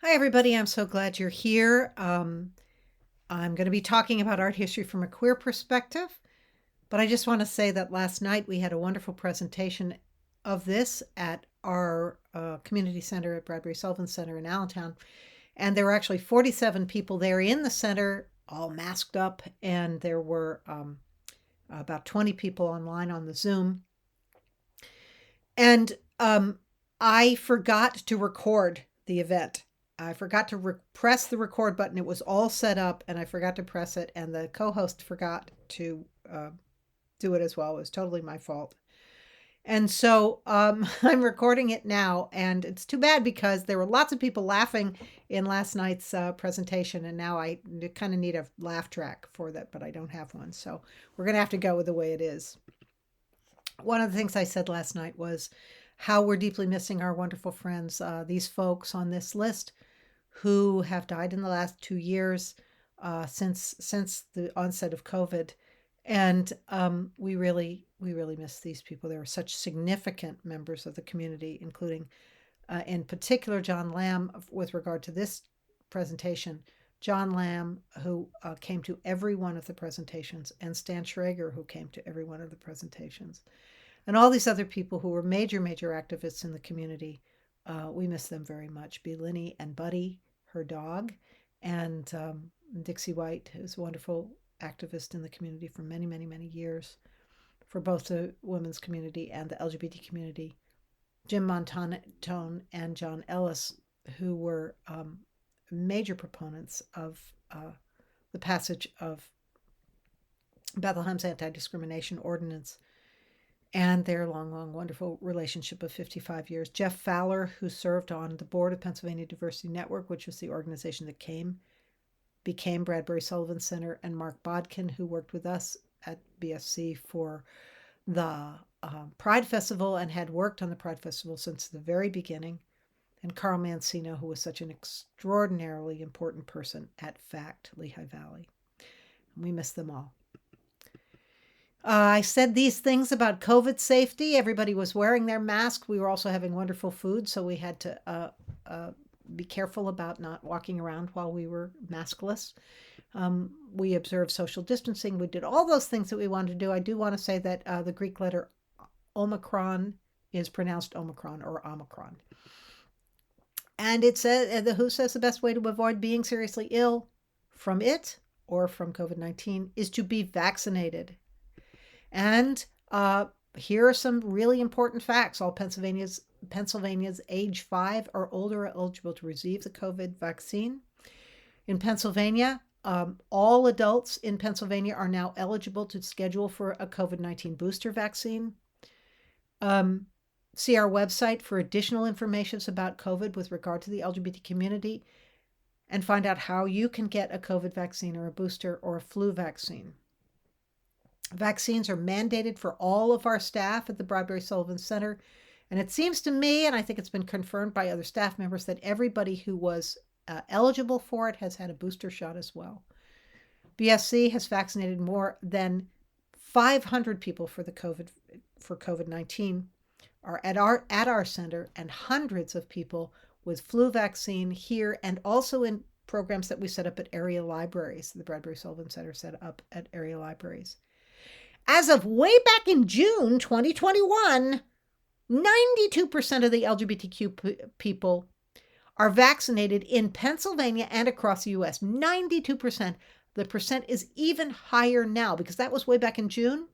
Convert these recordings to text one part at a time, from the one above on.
Hi, everybody. I'm so glad you're here. I'm going to be talking about art history from a queer perspective, but I just want to say that last night we had a wonderful presentation of this at our community center at Bradbury-Sullivan Center in Allentown. And there were actually 47 people there in the center, all masked up, and there were about 20 people online on the Zoom. And I forgot to record the event. I forgot to press the record button. It was all set up and I forgot to press it. And the co-host forgot to do it as well. It was totally my fault. And so I'm recording it now. And it's too bad because there were lots of people laughing in last night's presentation. And now I kind of need a laugh track for that, but I don't have one. So we're going to have to go with the way it is. One of the things I said last night was how we're deeply missing our wonderful friends, these folks on this list who have died in the last 2 years since the onset of COVID, and we really miss these people. They were such significant members of the community, including, in particular, John Lamb. With regard to this presentation, John Lamb, who came to every one of the presentations, and Stan Schrager, who came to every one of the presentations. And all these other people who were major activists in the community, we miss them very much. Belinnie and Buddy, her dog, and Dixie White, who's a wonderful activist in the community for many years, for both the women's community and the LGBT community. Jim Montone and John Ellis, who were major proponents of the passage of Bethlehem's anti-discrimination ordinance, and their long, wonderful relationship of 55 years. Jeff Fowler, who served on the board of Pennsylvania Diversity Network, which was the organization that became Bradbury-Sullivan Center, and Mark Bodkin, who worked with us at BSC for the Pride Festival and had worked on the Pride Festival since the very beginning, and Carl Mancino, who was such an extraordinarily important person at FACT, Lehigh Valley. We miss them all. I said these things about COVID safety. Everybody was wearing their mask. We were also having wonderful food, so we had to be careful about not walking around while we were maskless. We observed social distancing. We did all those things that we wanted to do. I do want to say that the Greek letter Omicron is pronounced Omicron or Omicron. And it says, the WHO says the best way to avoid being seriously ill from it or from COVID-19 is to be vaccinated. And here are some really important facts. All Pennsylvania's age 5 or older are eligible to receive the COVID vaccine. In Pennsylvania, all adults in Pennsylvania are now eligible to schedule for a COVID-19 booster vaccine. See our website for additional information about COVID with regard to the LGBT community, and find out how you can get a COVID vaccine or a booster or a flu vaccine. Vaccines are mandated for all of our staff at the Bradbury-Sullivan Center. And it seems to me, and I think it's been confirmed by other staff members, that everybody who was eligible for it has had a booster shot as well. BSC has vaccinated more than 500 people for COVID-19 are at our center, and hundreds of people with flu vaccine here, and also in programs that we set up at area libraries. The Bradbury-Sullivan Center set up at area libraries. As of way back in June 2021, 92% of the LGBTQ people are vaccinated in Pennsylvania and across the U.S. 92%. The percent is even higher now because that was way back in June.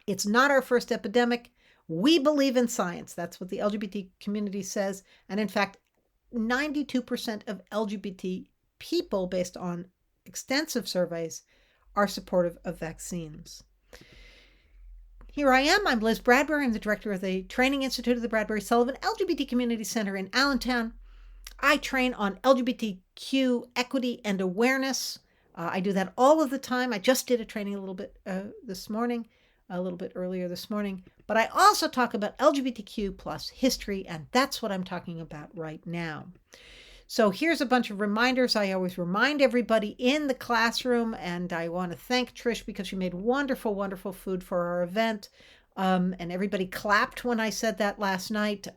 It's not our first epidemic. We believe in science. That's what the LGBT community says. And in fact, 92% of LGBT people, based on extensive surveys, are supportive of vaccines. Here I am. I'm Liz Bradbury. I'm the director of the Training Institute of the Bradbury-Sullivan LGBT Community Center in Allentown. I train on LGBTQ equity and awareness. I do that all of the time. I just did a training a little bit earlier this morning. But I also talk about LGBTQ plus history, and that's what I'm talking about right now. So here's a bunch of reminders. I always remind everybody in the classroom, and I want to thank Trish because she made wonderful food for our event. And everybody clapped when I said that last night.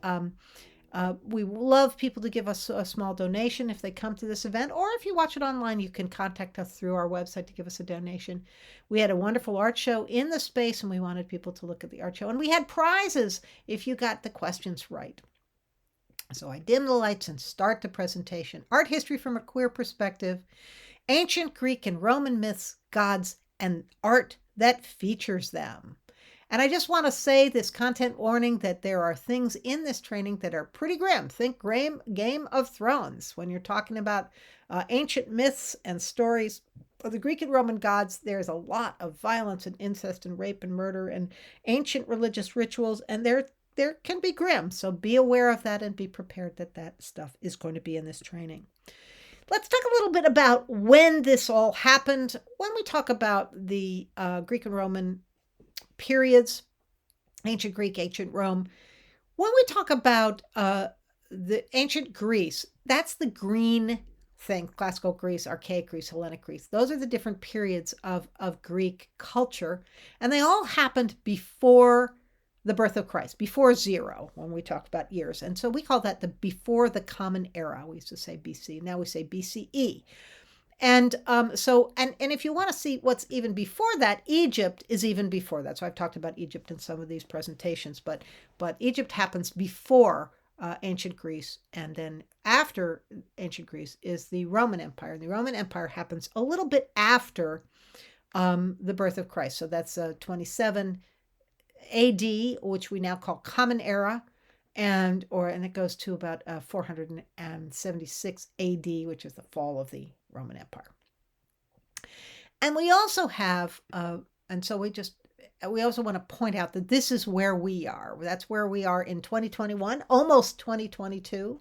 We love people to give us a small donation if they come to this event, or if you watch it online, you can contact us through our website to give us a donation. We had a wonderful art show in the space, and we wanted people to look at the art show. And we had prizes if you got the questions right. So I dim the lights and start the presentation. Art history from a queer perspective, ancient Greek and Roman myths, gods, and art that features them. And I just want to say this content warning that there are things in this training that are pretty grim. Think Game of Thrones. When you're talking about ancient myths and stories of the Greek and Roman gods, there's a lot of violence and incest and rape and murder and ancient religious rituals, and there can be grim. So be aware of that and be prepared that that stuff is going to be in this training. Let's talk a little bit about when this all happened. When we talk about the Greek and Roman periods, ancient Greek, ancient Rome, when we talk about the ancient Greece, that's the green thing, classical Greece, archaic Greece, Hellenic Greece. Those are the different periods of Greek culture, and they all happened before the birth of Christ, before 0, when we talk about years. And so we call that the before the Common Era. We used to say BC, now we say BCE. And if you want to see what's even before that, Egypt is even before that. So I've talked about Egypt in some of these presentations, but Egypt happens before ancient Greece, and then after ancient Greece is the Roman Empire. The Roman Empire happens a little bit after the birth of Christ. So that's 27 AD, which we now call Common Era, and it goes to about 476 AD, which is the fall of the Roman Empire. And we also have, we also want to point out that this is where we are. That's where we are in 2021, almost 2022.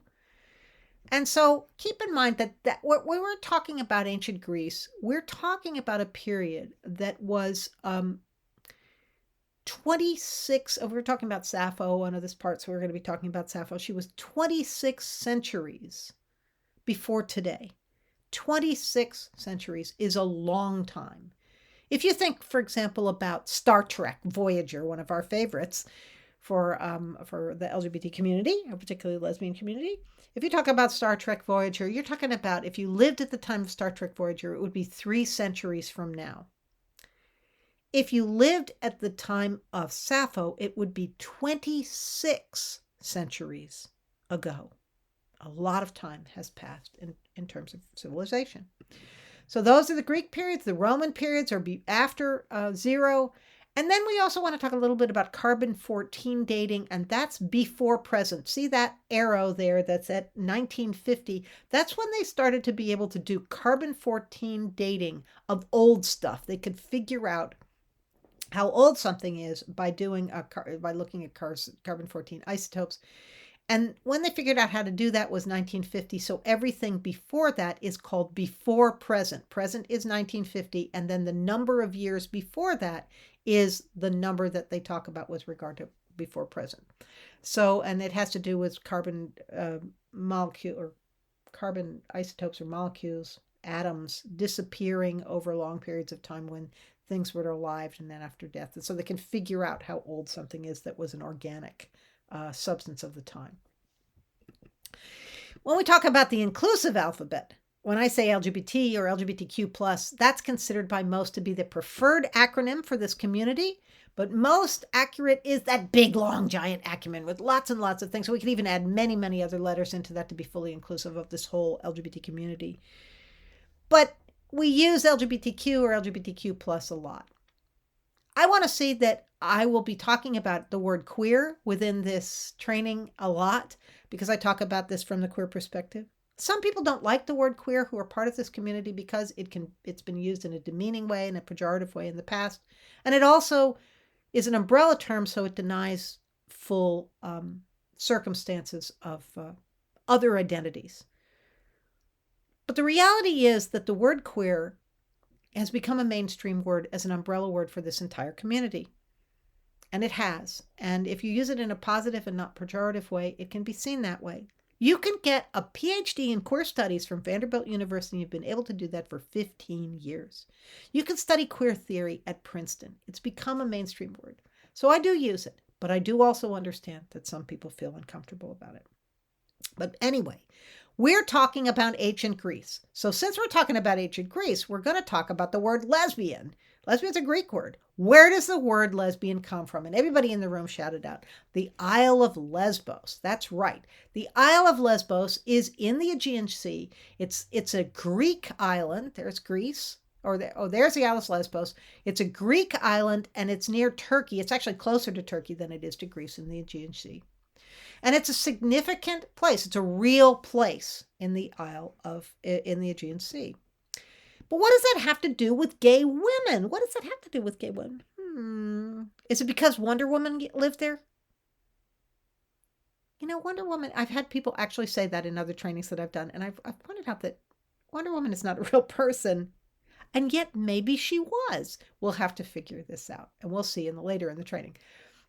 And so keep in mind that when we're talking about ancient Greece, we're talking about a period that was 26, we're talking about Sappho, one of this part, so we're going to be talking about Sappho. She was 26 centuries before today. 26 centuries is a long time. If you think, for example, about Star Trek Voyager, one of our favorites for the LGBT community, or particularly the lesbian community, if you talk about Star Trek Voyager, you're talking about, if you lived at the time of Star Trek Voyager, it would be 3 centuries from now. If you lived at the time of Sappho, it would be 26 centuries ago. A lot of time has passed in terms of civilization. So those are the Greek periods. The Roman periods are after 0. And then we also want to talk a little bit about carbon-14 dating, and that's before present. See that arrow there that's at 1950? That's when they started to be able to do carbon-14 dating of old stuff. They could figure out how old something is by looking at carbon-14 isotopes. And when they figured out how to do that was 1950. So everything before that is called before present. Present is 1950, and then the number of years before that is the number that they talk about with regard to before present. So, and it has to do with carbon molecule or carbon isotopes or molecules, atoms disappearing over long periods of time when things were alive and then after death. And so they can figure out how old something is that was an organic substance of the time. When we talk about the inclusive alphabet, when I say LGBT or LGBTQ+, that's considered by most to be the preferred acronym for this community, but most accurate is that big, long, giant acronym with lots and lots of things. So we can even add many, many other letters into that to be fully inclusive of this whole LGBT community. But we use LGBTQ or LGBTQ+ a lot. I want to say that I will be talking about the word queer within this training a lot because I talk about this from the queer perspective. Some people don't like the word queer who are part of this community because it's been used in a demeaning way, in a pejorative way in the past. And it also is an umbrella term, so it denies full circumstances of other identities. But the reality is that the word queer has become a mainstream word as an umbrella word for this entire community. And it has. And if you use it in a positive and not pejorative way, it can be seen that way. You can get a PhD in queer studies from Vanderbilt University. You've been able to do that for 15 years. You can study queer theory at Princeton. It's become a mainstream word. So I do use it, but I do also understand that some people feel uncomfortable about it. But anyway, we're talking about ancient Greece. So since we're talking about ancient Greece, we're going to talk about the word lesbian. Lesbian's a Greek word. Where does the word lesbian come from? And everybody in the room shouted out, the Isle of Lesbos. That's right. The Isle of Lesbos is in the Aegean Sea. It's a Greek island. There's Greece. There's the Isle of Lesbos. It's a Greek island, and it's near Turkey. It's actually closer to Turkey than it is to Greece in the Aegean Sea. And it's a significant place. It's a real place in the Aegean Sea. But what does that have to do with gay women? What does that have to do with gay women? Is it because Wonder Woman lived there? Wonder Woman, I've had people actually say that in other trainings that I've done. And I've pointed out that Wonder Woman is not a real person. And yet maybe she was. We'll have to figure this out. And we'll see later in the training.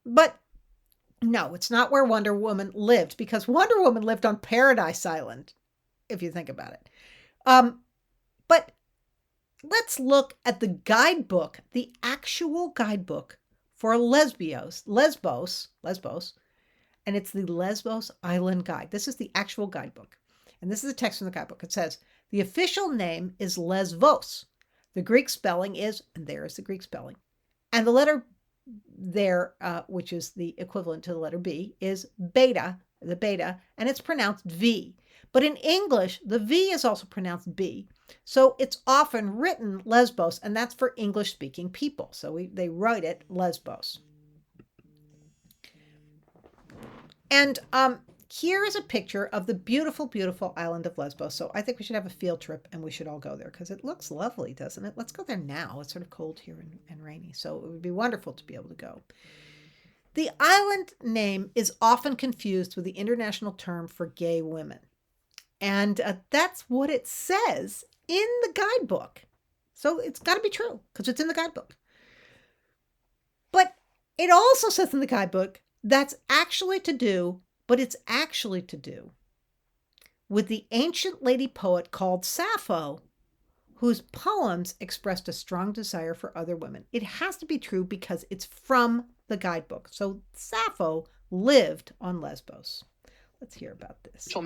But no, it's not where Wonder Woman lived, because Wonder Woman lived on Paradise Island, if you think about it. But let's look at the guidebook, the actual guidebook for Lesbos, and it's the Lesbos Island Guide. This is the actual guidebook, and this is the text from the guidebook. It says, the official name is Lesbos. The Greek spelling is, and there is the Greek spelling, and the letter there, which is the equivalent to the letter B, is beta, and it's pronounced V. But in English, the V is also pronounced B. So it's often written Lesbos, and that's for English-speaking people. So they write it Lesbos. And here is a picture of the beautiful, beautiful island of Lesbos. So I think we should have a field trip, and we should all go there because it looks lovely, doesn't it? Let's go there now. It's sort of cold here and rainy, so it would be wonderful to be able to go. The island name is often confused with the international term for gay women. And that's what it says in the guidebook. So it's got to be true because it's in the guidebook. But it also says in the guidebook it's actually to do with the ancient lady poet called Sappho, whose poems expressed a strong desire for other women. It has to be true because it's from the guidebook. So Sappho lived on Lesbos. Let's hear about this. Show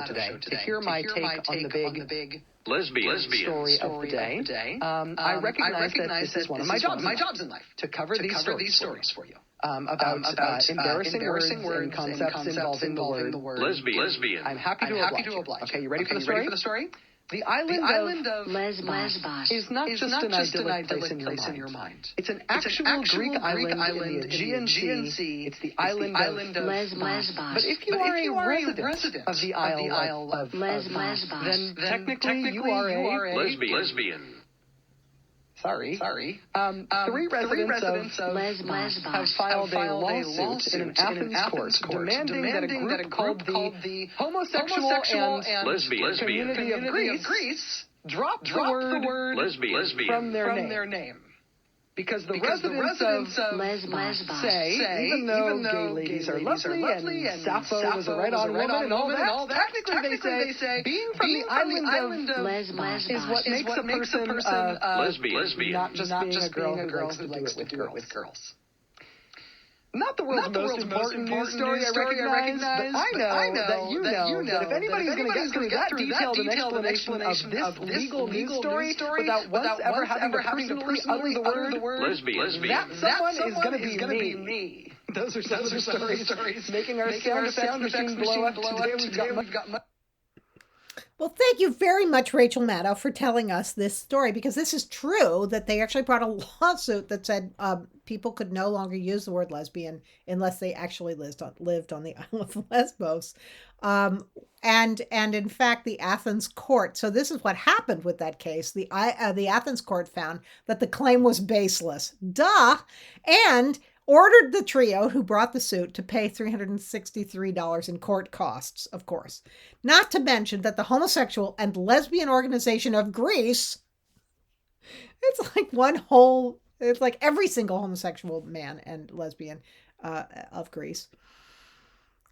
today. To hear my take on the big lesbian story of the day. I recognize that this is one of my jobs in life. To cover these stories for you. About embarrassing words and concepts involving the word lesbian. I'm happy to oblige. Okay, you ready for the story? The island of Lesbos is not just an idyllic place in your mind. It's an actual Greek island in the Aegean Sea. It's the island of Lesbos. But if you are a resident of the Isle of Lesbos, then technically you are a lesbian. Sorry. 3 residents of Lesbos have filed a lawsuit in an Athens court demanding that a group called the Homosexual and Lesbian Community of Greece drop the word lesbian from their name. Because the residents of Lesbos say, even though gay ladies are lovely and Sappho was a right-on woman and all that, technically they say being from the island of Lesbos is what makes a person lesbian, not just being a girl who likes to do it with girls. Not the world's most important news story, I recognize, but I know that you know that if anybody's going to get through that detailed an explanation of this legal news story without once ever having to personally utter the word lesbian, that someone is going to be me. Those are stories making our sound effects machine blow up. Today we've got much. Well, thank you very much, Rachel Maddow, for telling us this story, because this is true that they actually brought a lawsuit that said people could no longer use the word lesbian unless they actually lived on the Isle of Lesbos. And in fact, the Athens court, so this is what happened with that case. The Athens court found that the claim was baseless. And ordered the trio who brought the suit to pay $363 in court costs, of course. Not to mention that the Homosexual and Lesbian Organization of Greece, it's like every single homosexual man and lesbian of Greece,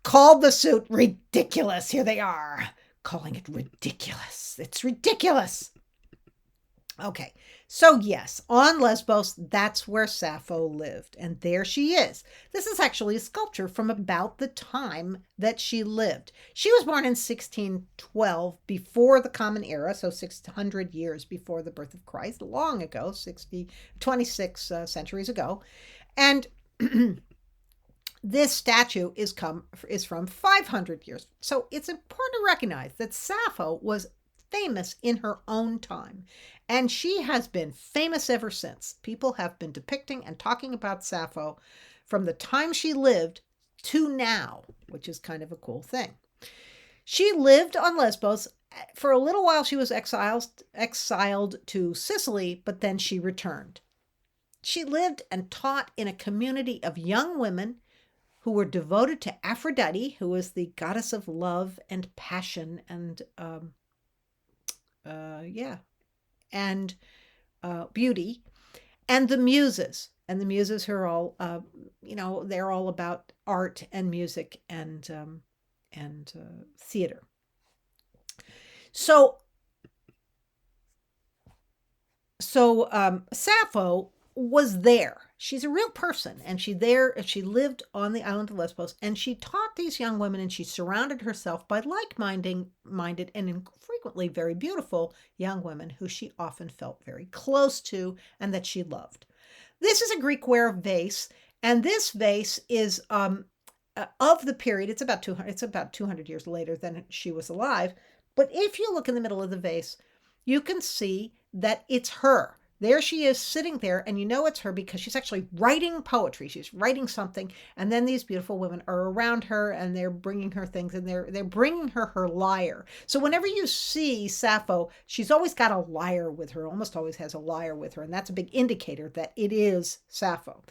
called the suit ridiculous. Here they are, calling it ridiculous. It's ridiculous. Okay, so yes, on Lesbos, that's where Sappho lived, and there she is. This is actually a sculpture from about the time that she lived. She was born in 1612, before the Common Era, so 600 years before the birth of Christ, long ago, 26 centuries ago. And this statue is from 500 years. So it's important to recognize that Sappho was famous in her own time, and she has been famous ever since. People have been depicting and talking about Sappho from the time she lived to now, which is kind of a cool thing. She lived on Lesbos. For a little while she was exiled to Sicily, but then she returned. She lived and taught in a community of young women who were devoted to Aphrodite, who was the goddess of love and passion and and beauty, and the muses. And the muses are all, they're all about art and music and theater. So Sappho was there. She's a real person, and she lived on the island of Lesbos, and she taught these young women, and she surrounded herself by like-minded and frequently very beautiful young women who she often felt very close to and that she loved. This is a Greek ware vase, and this vase is of the period. It's about 200 years later than she was alive. But if you look in the middle of the vase, you can see that it's her. There she is sitting there, and you know it's her because she's actually writing poetry. She's writing something, and then these beautiful women are around her, and they're bringing her things, and they're bringing her lyre. So whenever you see Sappho, she's always got a lyre with her, almost always has a lyre with her, and that's a big indicator that it is Sappho.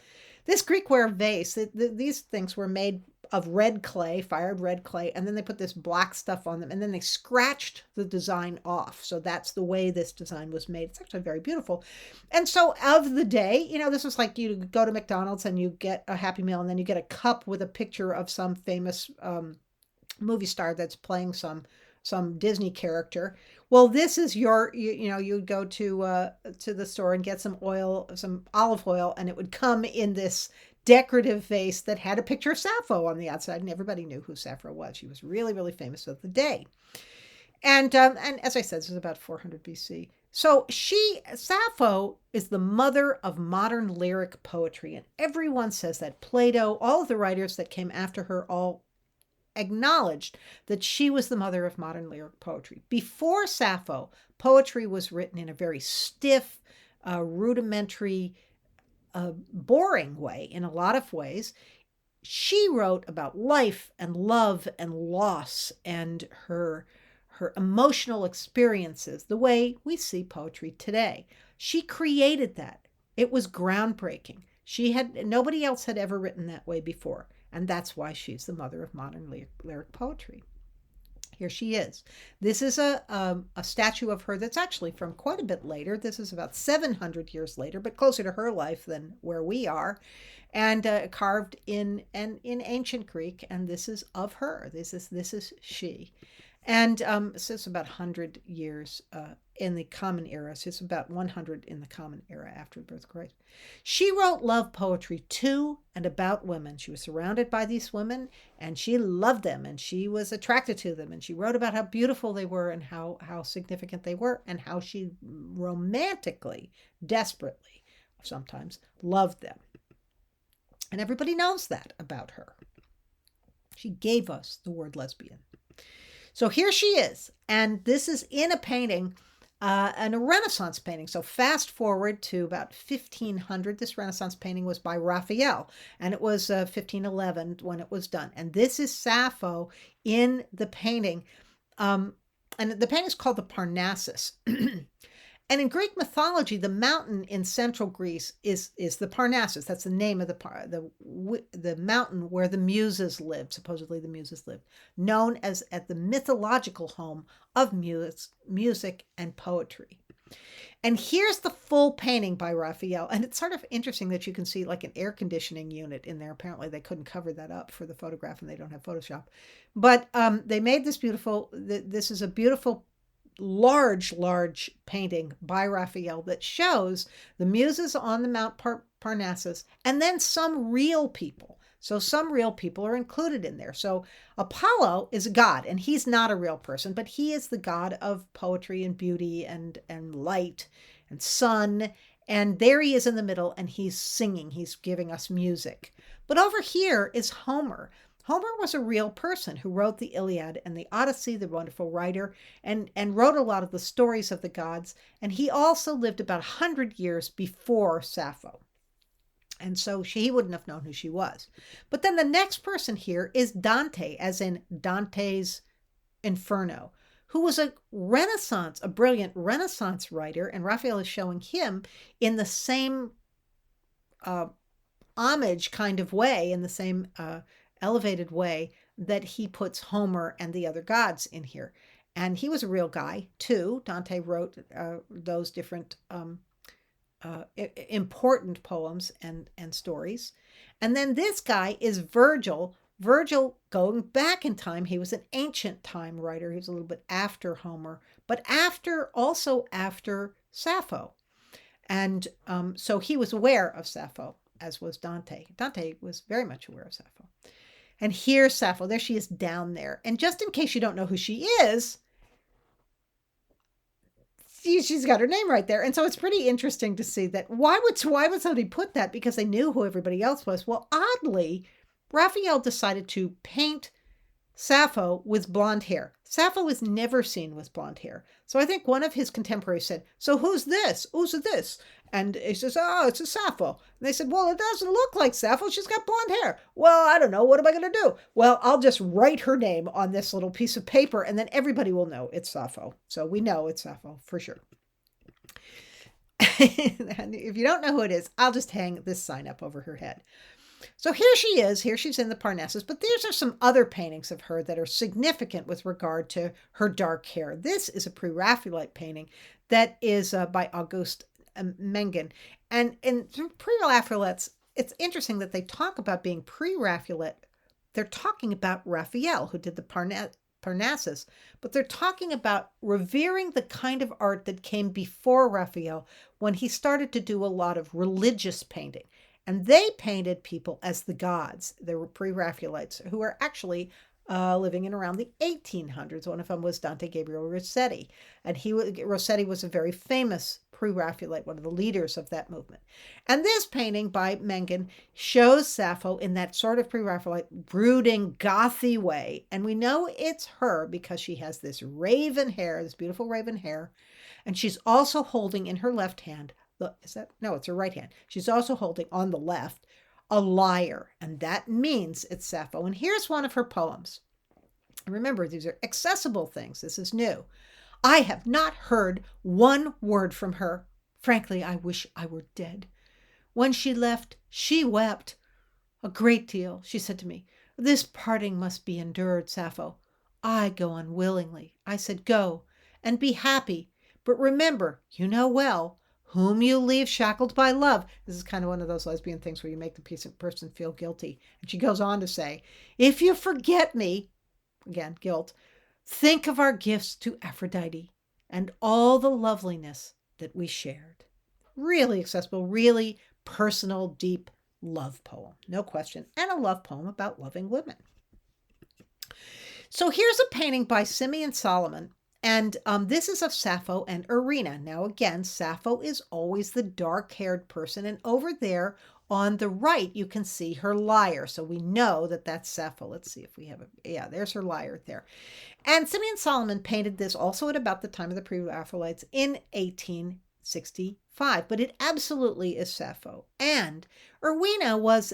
This Greek ware vase, these things were made of red clay, fired red clay, and then they put this black stuff on them, and then they scratched the design off. So that's the way this design was made. It's actually very beautiful. And so of the day, this was like you go to McDonald's and you get a Happy Meal, and then you get a cup with a picture of some famous movie star that's playing some Disney character. Well, this is you go to the store and get some olive oil, and it would come in this decorative vase that had a picture of Sappho on the outside, and everybody knew who Sappho was. She was really, really famous of the day. And as I said, this is about 400 BC. So Sappho is the mother of modern lyric poetry, and everyone says that. Plato, all of the writers that came after her, all acknowledged that she was the mother of modern lyric poetry. Before Sappho, poetry was written in a very stiff, rudimentary, boring way in a lot of ways. She wrote about life and love and loss and her emotional experiences the way we see poetry today. She created that. It was groundbreaking. Nobody else had ever written that way before, and that's why she's the mother of modern lyric poetry. Here she is. This is a statue of her that's actually from quite a bit later. This is about 700 years later, but closer to her life than where we are, and carved in ancient Greek. And this is of her. This is she. And so it's about 100 years in the Common Era. So it's about 100 in the Common Era after the birth of Christ. She wrote love poetry to and about women. She was surrounded by these women, and she loved them, and she was attracted to them, and she wrote about how beautiful they were and how significant they were, and how she romantically, desperately, sometimes loved them. And everybody knows that about her. She gave us the word lesbian. So here she is, and this is in a painting, and a Renaissance painting. So fast forward to about 1500. This Renaissance painting was by Raphael, and it was 1511 when it was done. And this is Sappho in the painting, and the painting is called the Parnassus. And in Greek mythology, the mountain in central Greece is the Parnassus. That's the name of the mountain where the Muses lived. Supposedly the Muses lived, known as at the mythological home of music and poetry. And here's the full painting by Raphael. And it's sort of interesting that you can see like an air conditioning unit in there. Apparently they couldn't cover that up for the photograph, and they don't have Photoshop. But they made this beautiful. This is a beautiful large painting by Raphael that shows the muses on the Mount Parnassus, and then some real people. So some real people are included in there. So Apollo is a god, and he's not a real person, but he is the god of poetry and beauty and light and sun. And there he is in the middle, and he's singing. He's giving us music. But over here is Homer. Homer was a real person who wrote the Iliad and the Odyssey, the wonderful writer, and wrote a lot of the stories of the gods. And he also lived about 100 years before Sappho. And so he wouldn't have known who she was. But then the next person here is Dante, as in Dante's Inferno, who was a brilliant Renaissance writer. And Raphael is showing him in the same homage kind of way, in the same elevated way that he puts Homer and the other gods in here. And he was a real guy too. Dante wrote those different important poems and stories. And then this guy is Virgil. Virgil, going back in time, he was an ancient time writer. He was a little bit after Homer, but also after Sappho. And so he was aware of Sappho, as was Dante. Dante was very much aware of Sappho. And here's Sappho. There she is down there. And just in case you don't know who she is, she's got her name right there. And so it's pretty interesting to see that. Why would somebody put that? Because they knew who everybody else was. Well, oddly, Raphael decided to paint Sappho with blonde hair. Sappho is never seen with blonde hair. So I think one of his contemporaries said, "So who's this? Who's this?" And he says, "Oh, it's a Sappho." And they said, "Well, it doesn't look like Sappho. She's got blonde hair." "Well, I don't know. What am I going to do?" "Well, I'll just write her name on this little piece of paper, and then everybody will know it's Sappho." So we know it's Sappho for sure. And if you don't know who it is, I'll just hang this sign up over her head. So here she is. Here she's in the Parnassus. But these are some other paintings of her that are significant with regard to her dark hair. This is a pre-Raphaelite painting that is by August Mengen. And in pre-Raphaelites, it's interesting that they talk about being pre-Raphaelite. They're talking about Raphael, who did the Parnassus, but they're talking about revering the kind of art that came before Raphael when he started to do a lot of religious painting. And they painted people as the gods. They were pre-Raphaelites who were actually living in around the 1800s. One of them was Dante Gabriel Rossetti. And Rossetti was a very famous pre-Raphaelite, one of the leaders of that movement. And this painting by Mengen shows Sappho in that sort of pre-Raphaelite, brooding, gothy way. And we know it's her because she has this raven hair, this beautiful raven hair. And she's also holding in her left hand, it's her right hand. She's also holding on the left a lyre, and that means it's Sappho. And here's one of her poems. Remember, these are accessible things. This is new. "I have not heard one word from her. Frankly, I wish I were dead. When she left, she wept a great deal. She said to me, 'This parting must be endured, Sappho.' I go unwillingly. I said, 'Go and be happy. But remember, you know well, whom you leave shackled by love.'" This is kind of one of those lesbian things where you make the person feel guilty. And she goes on to say, "If you forget me," again, guilt, "think of our gifts to Aphrodite and all the loveliness that we shared." Really accessible, really personal, deep love poem. No question. And a love poem about loving women. So here's a painting by Simeon Solomon. And this is of Sappho and Erinna. Now, again, Sappho is always the dark-haired person. And over there on the right, you can see her lyre. So we know that that's Sappho. Let's see if we have yeah, there's her lyre there. And Simeon Solomon painted this also at about the time of the pre-Raphaelites in 1865. But it absolutely is Sappho. And Erinna was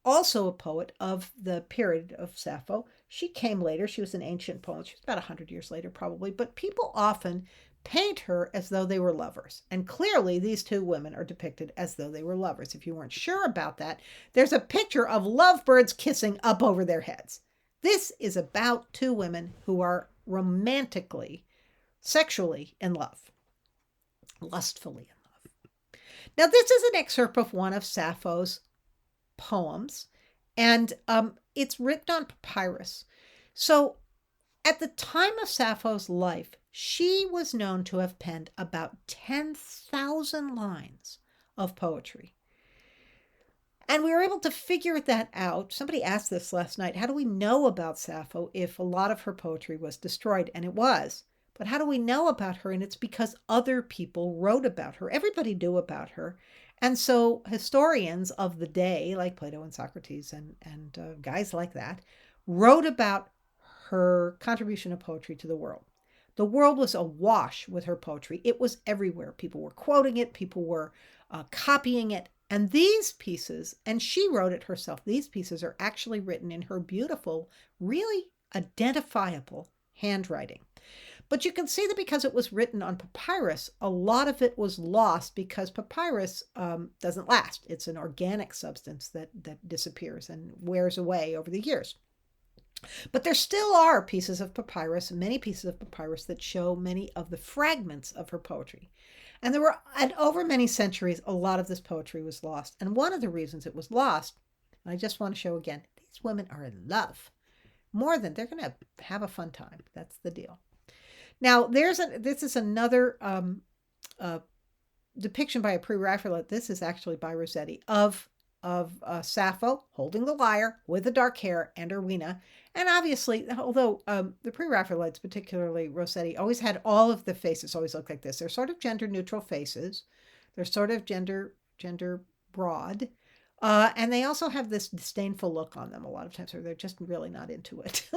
also a poet of the period of Sappho. She came later. She was an ancient poet. She was about 100 years later, probably. But people often paint her as though they were lovers. And clearly, these two women are depicted as though they were lovers. If you weren't sure about that, there's a picture of lovebirds kissing up over their heads. This is about two women who are romantically, sexually in love, lustfully in love. Now, this is an excerpt of one of Sappho's poems, and it's written on papyrus. So at the time of Sappho's life, she was known to have penned about 10,000 lines of poetry. And we were able to figure that out. Somebody asked this last night. How do we know about Sappho if a lot of her poetry was destroyed? And it was. But how do we know about her? And it's because other people wrote about her. Everybody knew about her. And so historians of the day, like Plato and Socrates and guys like that, wrote about her contribution of poetry to the world. The world was awash with her poetry. It was everywhere. People were quoting it. People were copying it. And these pieces, and she wrote it herself, these pieces are actually written in her beautiful, really identifiable handwriting. But you can see that because it was written on papyrus, a lot of it was lost because papyrus doesn't last. It's an organic substance that disappears and wears away over the years. But there still are pieces of papyrus, many pieces of papyrus that show many of the fragments of her poetry. And over many centuries, a lot of this poetry was lost. And one of the reasons it was lost, and I just want to show again, these women are in love. More than they're going to have a fun time. That's the deal. Now, this is another depiction by a pre-Raphaelite. This is actually by Rossetti of Sappho holding the lyre with the dark hair and Erinna. And obviously, although the pre-Raphaelites, particularly Rossetti, always had all of the faces always look like this. They're sort of gender-neutral faces. They're sort of gender broad. And they also have this disdainful look on them a lot of times, or they're just really not into it.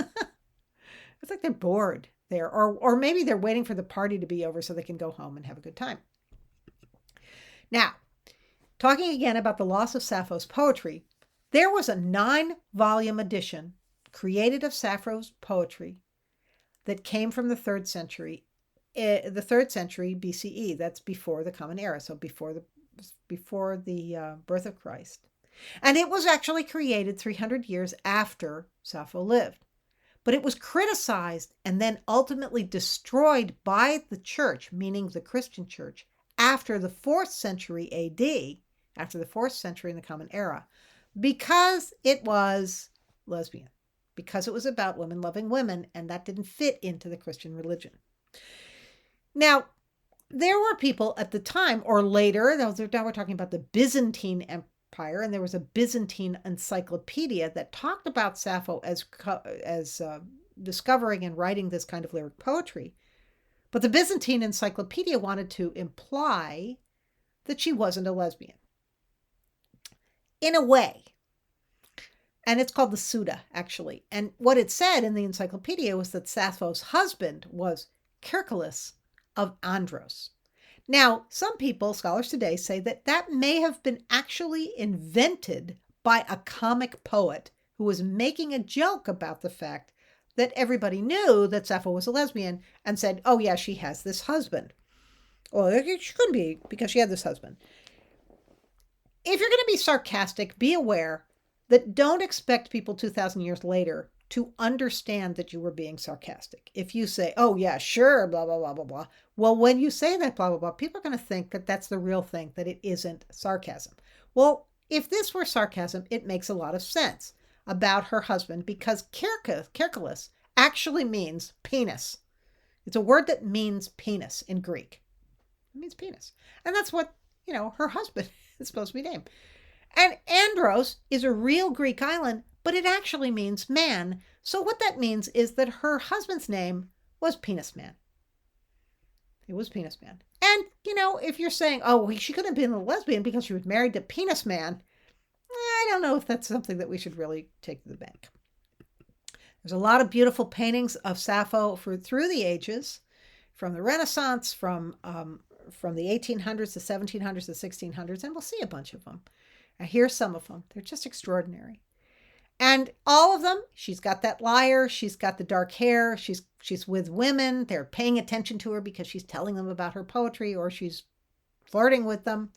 It's like they're bored there. Or maybe they're waiting for the party to be over so they can go home and have a good time. Now, talking again about the loss of Sappho's poetry, there was a 9-volume edition created of Sappho's poetry that came from the 3rd century BCE. That's before the Common Era, so before the birth of Christ. And it was actually created 300 years after Sappho lived. But it was criticized and then ultimately destroyed by the church, meaning the Christian church, after the 4th century AD, after the 4th century in the Common Era, because it was lesbian, because it was about women loving women, and that didn't fit into the Christian religion. Now, there were people at the time, or later, now we're talking about the Byzantine Empire, and there was a Byzantine encyclopedia that talked about Sappho as discovering and writing this kind of lyric poetry. But the Byzantine encyclopedia wanted to imply that she wasn't a lesbian. In a way. And it's called the Suda, actually. And what it said in the encyclopedia was that Sappho's husband was Hercules of Andros. Now, some people, scholars today, say that that may have been actually invented by a comic poet who was making a joke about the fact that everybody knew that Sappho was a lesbian and said, oh yeah, she has this husband. Well, she couldn't be because she had this husband. If you're going to be sarcastic, be aware that don't expect people 2,000 years later to understand that you were being sarcastic. If you say, oh yeah, sure, blah, blah, blah, blah, blah. Well, when you say that, blah, blah, blah, people are going to think that that's the real thing, that it isn't sarcasm. Well, if this were sarcasm, it makes a lot of sense about her husband because Hercules actually means penis. It's a word that means penis in Greek. It means penis. And that's what, her husband is supposed to be named. And Andros is a real Greek island, but it actually means man. So what that means is that her husband's name was Penis Man. It was Penis Man. And, if you're saying, oh, she couldn't have been a lesbian because she was married to Penis Man, I don't know if that's something that we should really take to the bank. There's a lot of beautiful paintings of Sappho through the ages, from the Renaissance, from the 1800s, the 1700s, the 1600s, and we'll see a bunch of them. Here's some of them. They're just extraordinary. And all of them, she's got that lyre, she's got the dark hair, she's with women, they're paying attention to her because she's telling them about her poetry or she's flirting with them.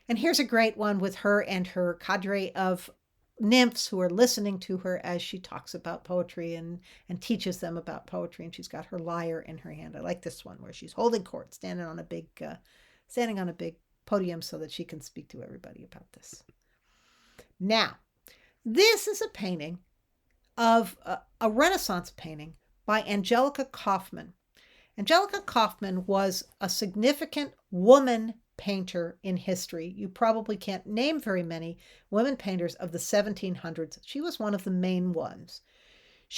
And here's a great one with her and her cadre of nymphs who are listening to her as she talks about poetry and teaches them about poetry. And she's got her lyre in her hand. I like this one where she's holding court, standing on a big podium so that she can speak to everybody about this. Now, this is a painting of a Renaissance painting by Angelica Kaufman. Angelica Kaufman was a significant woman painter in history. You probably can't name very many women painters of the 1700s. She was one of the main ones.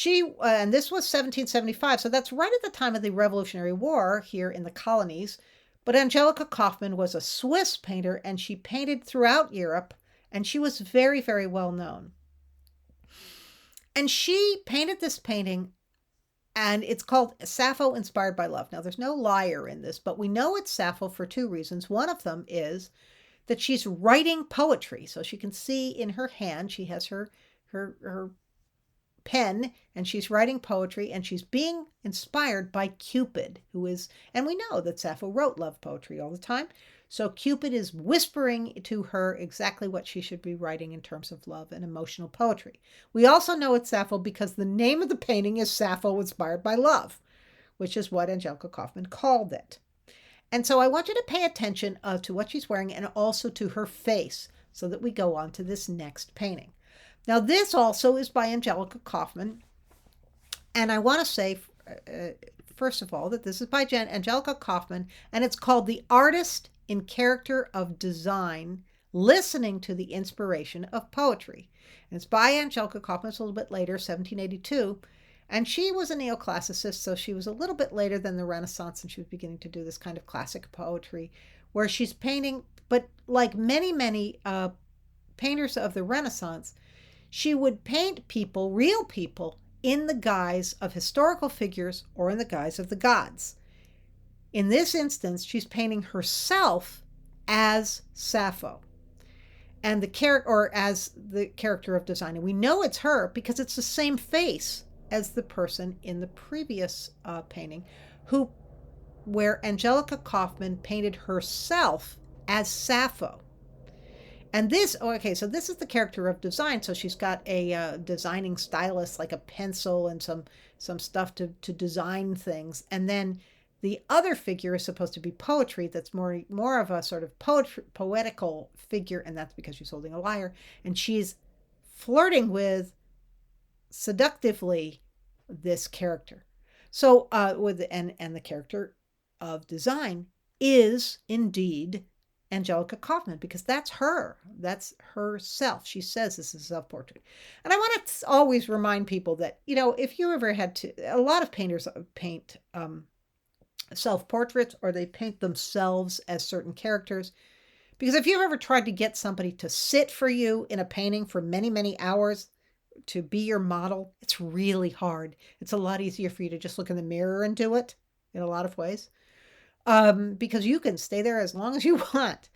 And this was 1775, so that's right at the time of the Revolutionary War here in the colonies. But Angelica Kaufman was a Swiss painter, and she painted throughout Europe, and she was very, very well known. And she painted this painting, and it's called Sappho Inspired by Love. Now, there's no lyre in this, but we know it's Sappho for two reasons. One of them is that she's writing poetry. So she can see in her hand, she has her pen, and she's writing poetry, and she's being inspired by Cupid, who is, and we know that Sappho wrote love poetry all the time. So Cupid is whispering to her exactly what she should be writing in terms of love and emotional poetry. We also know it's Sappho because the name of the painting is Sappho Inspired by Love, which is what Angelica Kaufman called it. And so I want you to pay attention to what she's wearing and also to her face so that we go on to this next painting. Now, this also is by Angelica Kaufman. And I want to say, first of all, that this is by Angelica Kaufman, and it's called The Artist in Character of Design, Listening to the Inspiration of Poetry. And it's by Angelica Kaufman. It's a little bit later, 1782. And she was a neoclassicist, so she was a little bit later than the Renaissance, and she was beginning to do this kind of classic poetry where she's painting, but like many, many painters of the Renaissance, she would paint people, real people, in the guise of historical figures or in the guise of the gods. In this instance, she's painting herself as Sappho and as the character of design. And we know it's her because it's the same face as the person in the previous painting where Angelica Kaufman painted herself as Sappho. And this is the character of design. So she's got a designing stylus, like a pencil and some stuff to design things. And then the other figure is supposed to be poetry. That's more of a sort of poetical figure, and that's because she's holding a lyre. And she's flirting with, seductively, this character. So and the character of design is indeed Angelica Kaufman, because that's herself. She says this is a self-portrait. And I want to always remind people that, if you ever a lot of painters paint self-portraits, or they paint themselves as certain characters, because if you've ever tried to get somebody to sit for you in a painting for many, many hours to be your model, it's really hard. It's a lot easier for you to just look in the mirror and do it in a lot of ways. Because you can stay there as long as you want.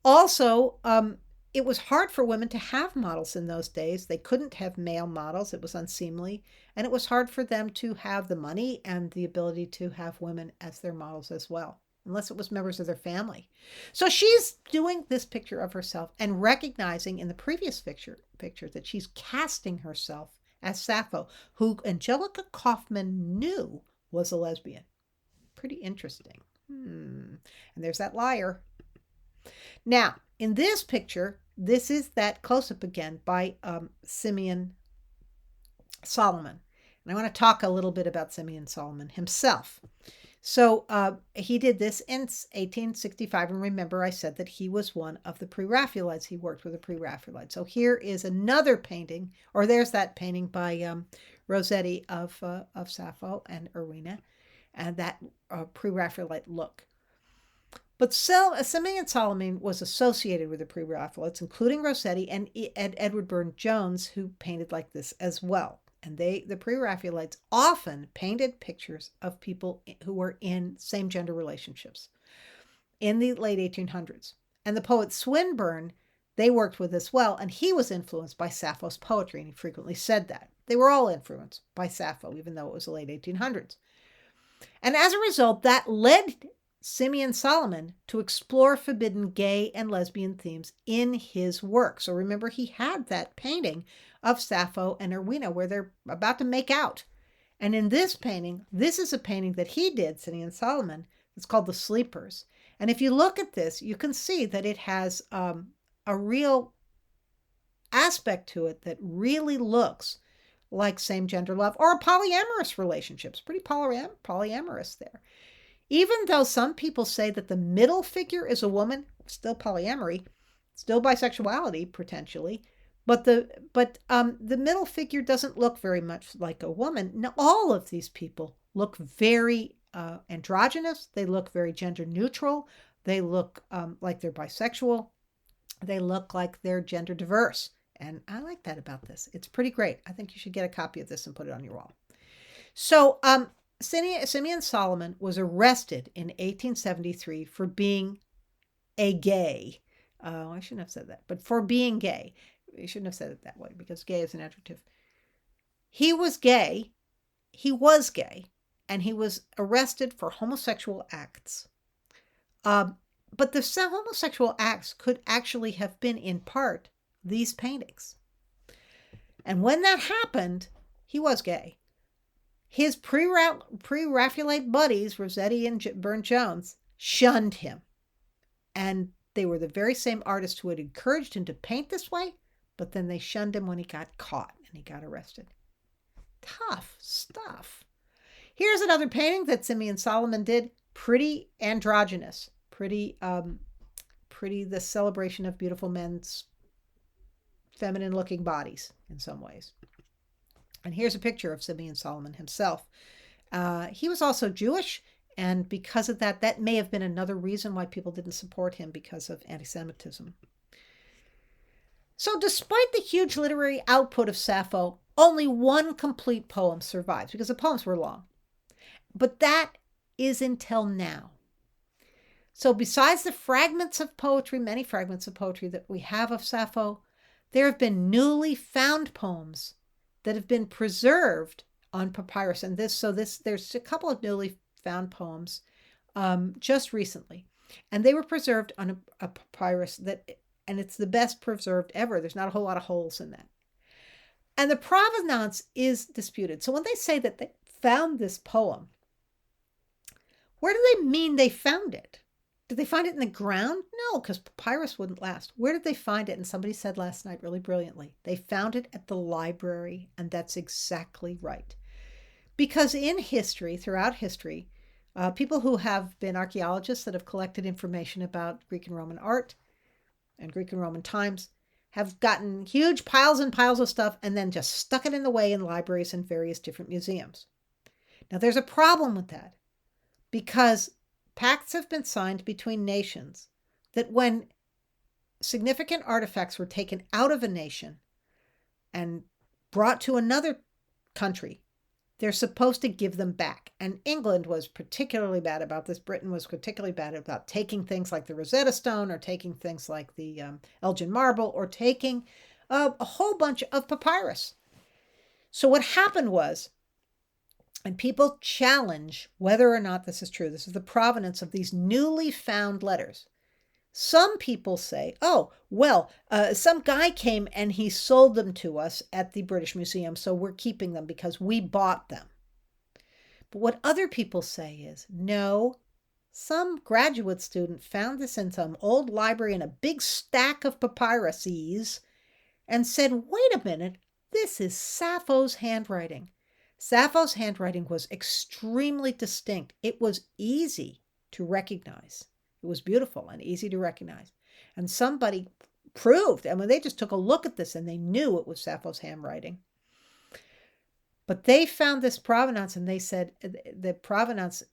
Also, it was hard for women to have models in those days. They couldn't have male models. It was unseemly. And it was hard for them to have the money and the ability to have women as their models as well, unless it was members of their family. So she's doing this picture of herself and recognizing in the previous picture that she's casting herself as Sappho, who Angelica Kaufman knew was a lesbian. Pretty interesting. And there's that lyre. Now, in this picture, this is that close-up again by Simeon Solomon. And I want to talk a little bit about Simeon Solomon himself. So he did this in 1865. And remember, I said that he was one of the Pre-Raphaelites. He worked with the Pre-Raphaelites. So here is another painting, or there's that painting by Rossetti of Sappho and Erinna, and that Pre-Raphaelite look. But Simeon Solomon was associated with the Pre-Raphaelites, including Rossetti and Edward Burne-Jones, who painted like this as well. And the Pre-Raphaelites often painted pictures of people who were in same-gender relationships in the late 1800s. And the poet Swinburne, they worked with as well, and he was influenced by Sappho's poetry, and he frequently said that. They were all influenced by Sappho, even though it was the late 1800s. And as a result, that led Simeon Solomon to explore forbidden gay and lesbian themes in his work. So remember, he had that painting of Sappho and Erinna where they're about to make out. And in this painting, this is a painting that he did, Simeon Solomon. It's called The Sleepers. And if you look at this, you can see that it has a real aspect to it that really looks like same-gender love or polyamorous relationships. Pretty polyamorous there. Even though some people say that the middle figure is a woman, still polyamory, still bisexuality potentially, but the middle figure doesn't look very much like a woman. Now, all of these people look very androgynous. They look very gender neutral. They look like they're bisexual. They look like they're gender diverse. And I like that about this. It's pretty great. I think you should get a copy of this and put it on your wall. So Simeon Solomon was arrested in 1873 for being a gay. I shouldn't have said that, but for being gay. You shouldn't have said it that way because gay is an adjective. He was gay. And he was arrested for homosexual acts. But the homosexual acts could actually have been, in part, these paintings. And when that happened, he was gay. His pre-Raphaelite buddies, Rossetti and Burne-Jones, shunned him. And they were the very same artists who had encouraged him to paint this way, but then they shunned him when he got caught and he got arrested. Tough stuff. Here's another painting that Simeon Solomon did. Pretty androgynous. Pretty the celebration of beautiful men's feminine-looking bodies in some ways. And here's a picture of Simeon Solomon himself. He was also Jewish, and because of that, that may have been another reason why people didn't support him, because of anti-Semitism. So despite the huge literary output of Sappho, only one complete poem survives, because the poems were long. But that is until now. So besides the fragments of poetry, many fragments of poetry that we have of Sappho, there have been newly found poems that have been preserved on papyrus. And there's a couple of newly found poems just recently. And they were preserved on a papyrus and it's the best preserved ever. There's not a whole lot of holes in that. And the provenance is disputed. So when they say that they found this poem, where do they mean they found it? Did they find it in the ground? No, because papyrus wouldn't last. Where did they find it? And somebody said last night really brilliantly, they found it at the library, and that's exactly right. Because in history, throughout history, people who have been archaeologists that have collected information about Greek and Roman art and Greek and Roman times have gotten huge piles and piles of stuff and then just stuck it in the way in libraries and various different museums. Now, there's a problem with that, because pacts have been signed between nations that when significant artifacts were taken out of a nation and brought to another country, they're supposed to give them back. And England was particularly bad about this. Britain was particularly bad about taking things like the Rosetta Stone, or taking things like the Elgin Marble, or taking a whole bunch of papyrus. So what happened was, and people challenge whether or not this is true, this is the provenance of these newly found letters. Some people say, oh, well, some guy came and he sold them to us at the British Museum, so we're keeping them because we bought them. But what other people say is, no, some graduate student found this in some old library in a big stack of papyruses and said, wait a minute, this is Sappho's handwriting. Sappho's handwriting was extremely distinct. It was easy to recognize. It was beautiful and easy to recognize. And somebody proved, and when they just took a look at this and they knew it was Sappho's handwriting. But they found this provenance, and they said the provenance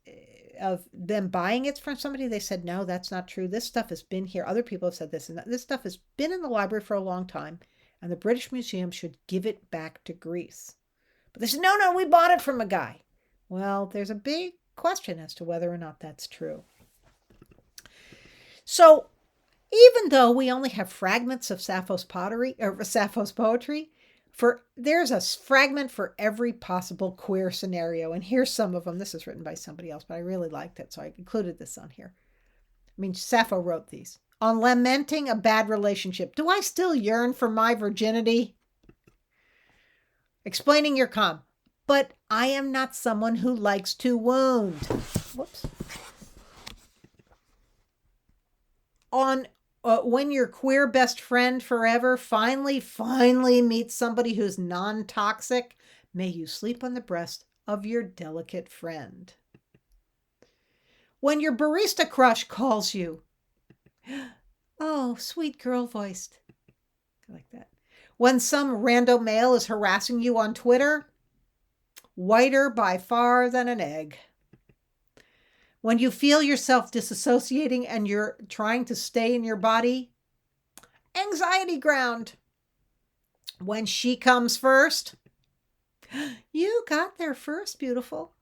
of them buying it from somebody, they said, no, that's not true. This stuff has been here. Other people have said this, and this stuff has been in the library for a long time, and the British Museum should give it back to Greece. But they said, no, we bought it from a guy. Well, there's a big question as to whether or not that's true. So even though we only have fragments of Sappho's pottery or Sappho's poetry, there's a fragment for every possible queer scenario. And here's some of them. This is written by somebody else, but I really liked it, so I included this on here. I mean, Sappho wrote these. On lamenting a bad relationship. Do I still yearn for my virginity? Explaining your calm. But I am not someone who likes to wound. Whoops. On When your queer best friend forever finally meets somebody who's non-toxic, may you sleep on the breast of your delicate friend. When your barista crush calls you, oh, sweet girl voiced, I like that. When some rando male is harassing you on Twitter, whiter by far than an egg. When you feel yourself disassociating and you're trying to stay in your body, anxiety ground. When she comes first, you got there first, beautiful.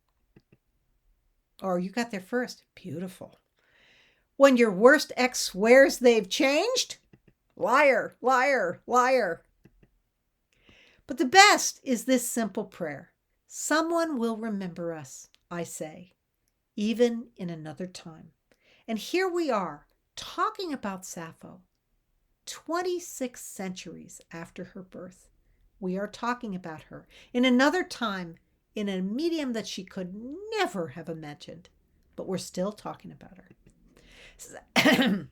Or you got there first, beautiful. When your worst ex swears they've changed, liar, liar, liar. But the best is this simple prayer. Someone will remember us, I say, even in another time. And here we are talking about Sappho, 26 centuries after her birth. We are talking about her in another time, in a medium that she could never have imagined, but we're still talking about her.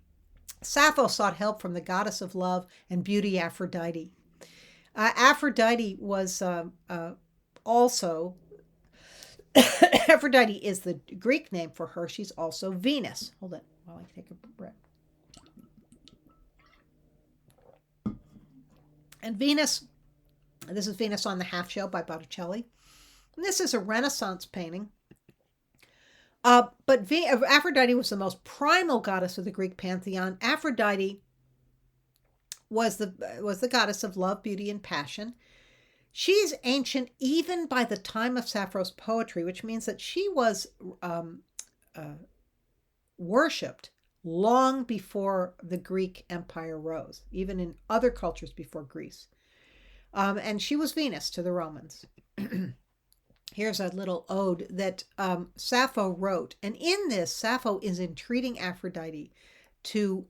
Sappho sought help from the goddess of love and beauty, Aphrodite. Aphrodite was also, Aphrodite is the Greek name for her. She's also Venus. Hold on while I take a breath. And Venus, this is Venus on the Half Shell by Botticelli. And this is a Renaissance painting. But Aphrodite was the most primal goddess of the Greek pantheon. Aphrodite was the goddess of love, beauty, and passion. She's ancient even by the time of Sappho's poetry, which means that she was worshipped long before the Greek Empire rose, even in other cultures before Greece. And she was Venus to the Romans. Here's a little ode that Sappho wrote. And in this, Sappho is entreating Aphrodite to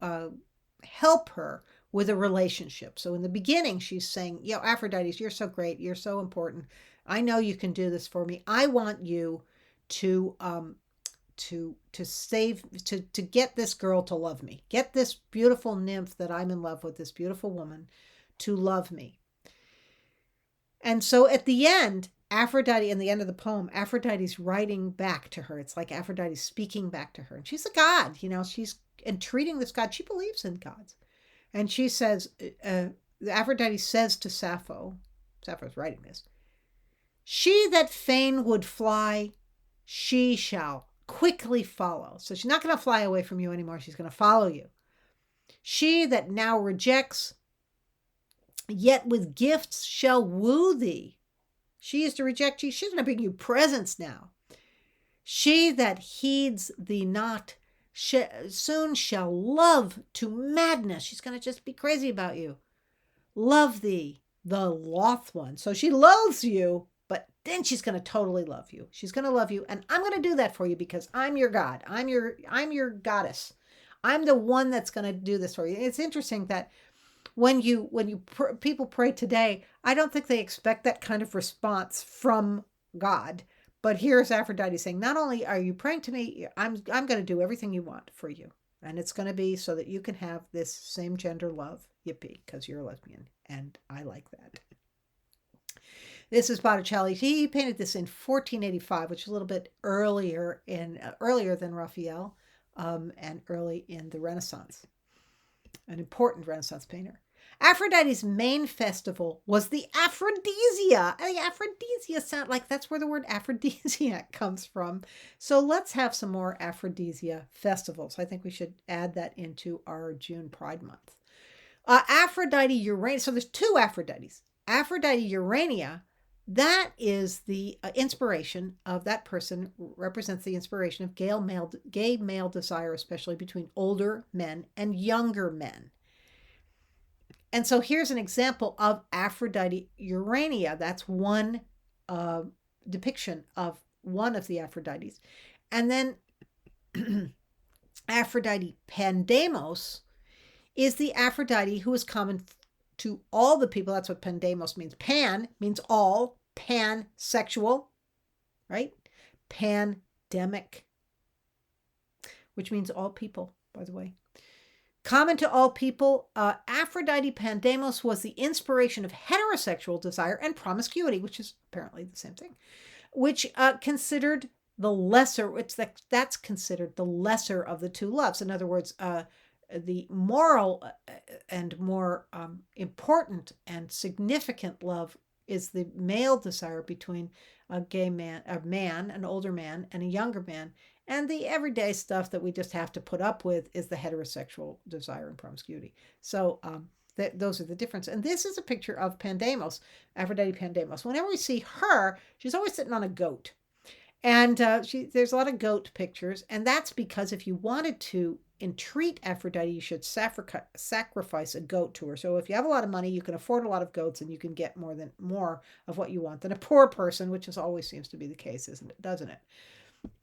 help her with a relationship. So in the beginning, she's saying, Aphrodite, you're so great. You're so important. I know you can do this for me. I want you to get this girl to love me. Get this beautiful nymph that I'm in love with, this beautiful woman, to love me. And so at the end, Aphrodite, in the end of the poem, Aphrodite's writing back to her. It's like Aphrodite's speaking back to her. And she's a god, she's entreating this god. She believes in gods. And she says, Aphrodite says to Sappho's writing this, she that fain would fly, she shall quickly follow. So she's not going to fly away from you anymore. She's going to follow you. She that now rejects, yet with gifts shall woo thee. She is to reject you. She's going to bring you presents now. She that heeds thee not, soon shall love to madness. She's going to just be crazy about you. Love thee, the loth one. So she loathes you, but then she's going to totally love you. She's going to love you. And I'm going to do that for you because I'm your god. I'm your goddess. I'm the one that's going to do this for you. It's interesting that when people pray today, I don't think they expect that kind of response from God. But here's Aphrodite saying, not only are you praying to me, I'm going to do everything you want for you. And it's going to be so that you can have this same gender love. Yippee, because you're a lesbian. And I like that. This is Botticelli. He painted this in 1485, which is a little bit earlier than Raphael, and early in the Renaissance. An important Renaissance painter. Aphrodite's main festival was the Aphrodisia. The Aphrodisia sound like that's where the word aphrodisiac comes from. So let's have some more Aphrodisia festivals. I think we should add that into our June Pride Month. Aphrodite Urania. So there's two Aphrodites. Aphrodite Urania, that is the inspiration of that person, represents the inspiration of gay male desire, especially between older men and younger men. And so here's an example of Aphrodite Urania. That's one depiction of one of the Aphrodites. And then Aphrodite Pandemos is the Aphrodite who is common to all the people. That's what Pandemos means. Pan means all, pansexual, right? Pandemic, which means all people, by the way. Common to all people, Aphrodite Pandemos was the inspiration of heterosexual desire and promiscuity, which is apparently the same thing, which considered the lesser, that's considered the lesser of the two loves. In other words, the moral and more important and significant love is the male desire between a gay man, an older man, and a younger man. And the everyday stuff that we just have to put up with is the heterosexual desire and promiscuity. So those are the difference. And this is a picture of Pandemos, Aphrodite Pandemos. Whenever we see her, she's always sitting on a goat. And there's a lot of goat pictures. And that's because if you wanted to entreat Aphrodite, you should sacrifice a goat to her. So if you have a lot of money, you can afford a lot of goats and you can get more of what you want than a poor person, which always seems to be the case, doesn't it?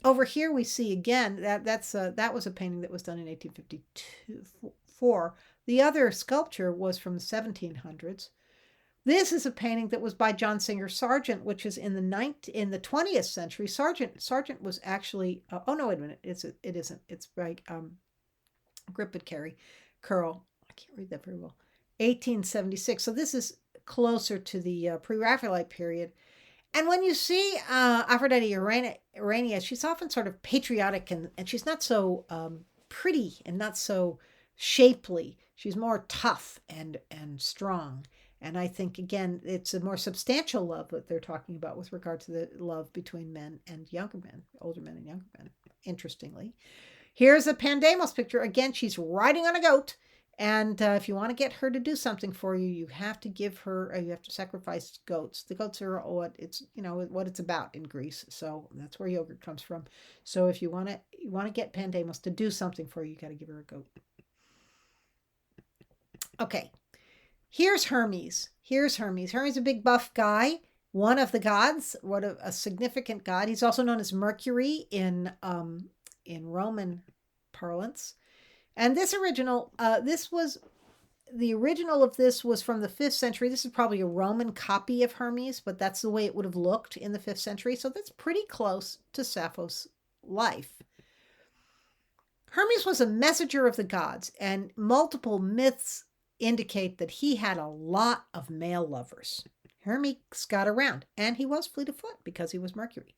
Over here we see again that was a painting that was done in 1854. The other sculpture was from the 1700s. This is a painting that was by John Singer Sargent, which is in the 20th century. Sargent was actually oh no, wait a minute, it isn't. It's by Griffith Carey Curl. I can't read that very well. 1876. So this is closer to the pre-Raphaelite period. And when you see Aphrodite Erinna, she's often sort of patriotic and she's not so pretty and not so shapely. She's more tough and strong. And I think, again, it's a more substantial love that they're talking about with regard to the love between men and younger men, older men and younger men, interestingly. Here's a Pandemos picture. Again, she's riding on a goat. And if you want to get her to do something for you, you have to you have to sacrifice goats. The goats are what it's about in Greece. So that's where yogurt comes from. So if you want to get Pandemos to do something for you, you got to give her a goat. Okay, here's Hermes. Hermes is a big buff guy, one of the gods, a significant god. He's also known as Mercury in Roman parlance. And the original of this was from the 5th century. This is probably a Roman copy of Hermes, but that's the way it would have looked in the 5th century. So that's pretty close to Sappho's life. Hermes was a messenger of the gods, and multiple myths indicate that he had a lot of male lovers. Hermes got around, and he was fleet of foot because he was Mercury.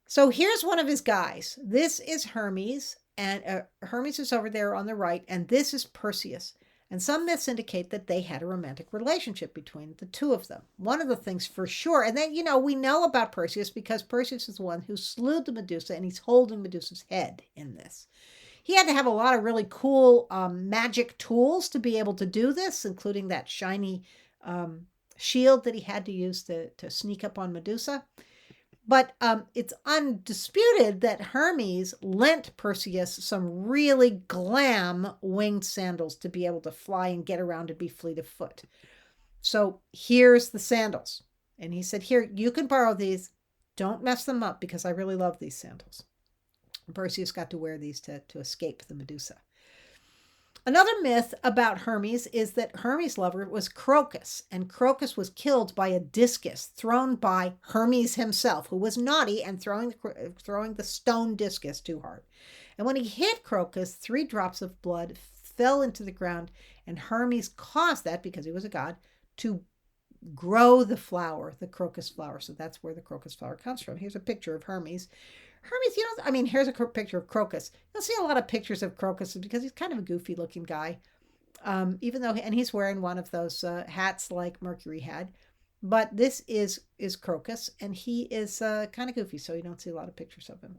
So here's one of his guys. This is Hermes. And Hermes is over there on the right, and this is Perseus. And some myths indicate that they had a romantic relationship between the two of them. One of the things for sure, and then, we know about Perseus because Perseus is the one who slew the Medusa, and he's holding Medusa's head in this. He had to have a lot of really cool magic tools to be able to do this, including that shiny shield that he had to use to sneak up on Medusa. But it's undisputed that Hermes lent Perseus some really glam winged sandals to be able to fly and get around and be fleet of foot. So here's the sandals. And he said, here, you can borrow these. Don't mess them up because I really love these sandals. And Perseus got to wear these to escape the Medusa. Another myth about Hermes is that Hermes' lover was Crocus, and Crocus was killed by a discus thrown by Hermes himself, who was naughty and throwing the stone discus too hard. And when he hit Crocus, 3 drops of blood fell into the ground, and Hermes caused that, because he was a god, to grow the flower, the crocus flower. So that's where the crocus flower comes from. Here's a picture of Hermes. Here's a picture of Crocus. You'll see a lot of pictures of Crocus because he's kind of a goofy looking guy. And he's wearing one of those hats like Mercury had. But this is Crocus, and he is kind of goofy, so you don't see a lot of pictures of him.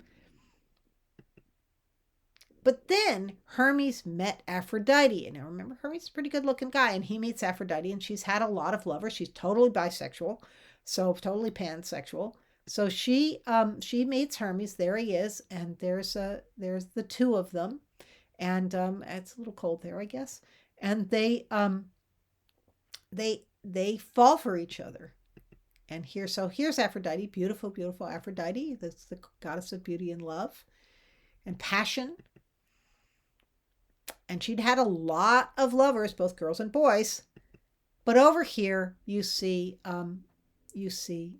But then Hermes met Aphrodite. And now remember, Hermes is a pretty good looking guy, and he meets Aphrodite, and she's had a lot of lovers. She's totally bisexual, so totally pansexual. So she meets Hermes. There he is, and there's the two of them, and it's a little cold there, I guess. And they fall for each other. And here's Aphrodite, beautiful, beautiful Aphrodite. That's the goddess of beauty and love and passion. And she'd had a lot of lovers, both girls and boys. But over here you see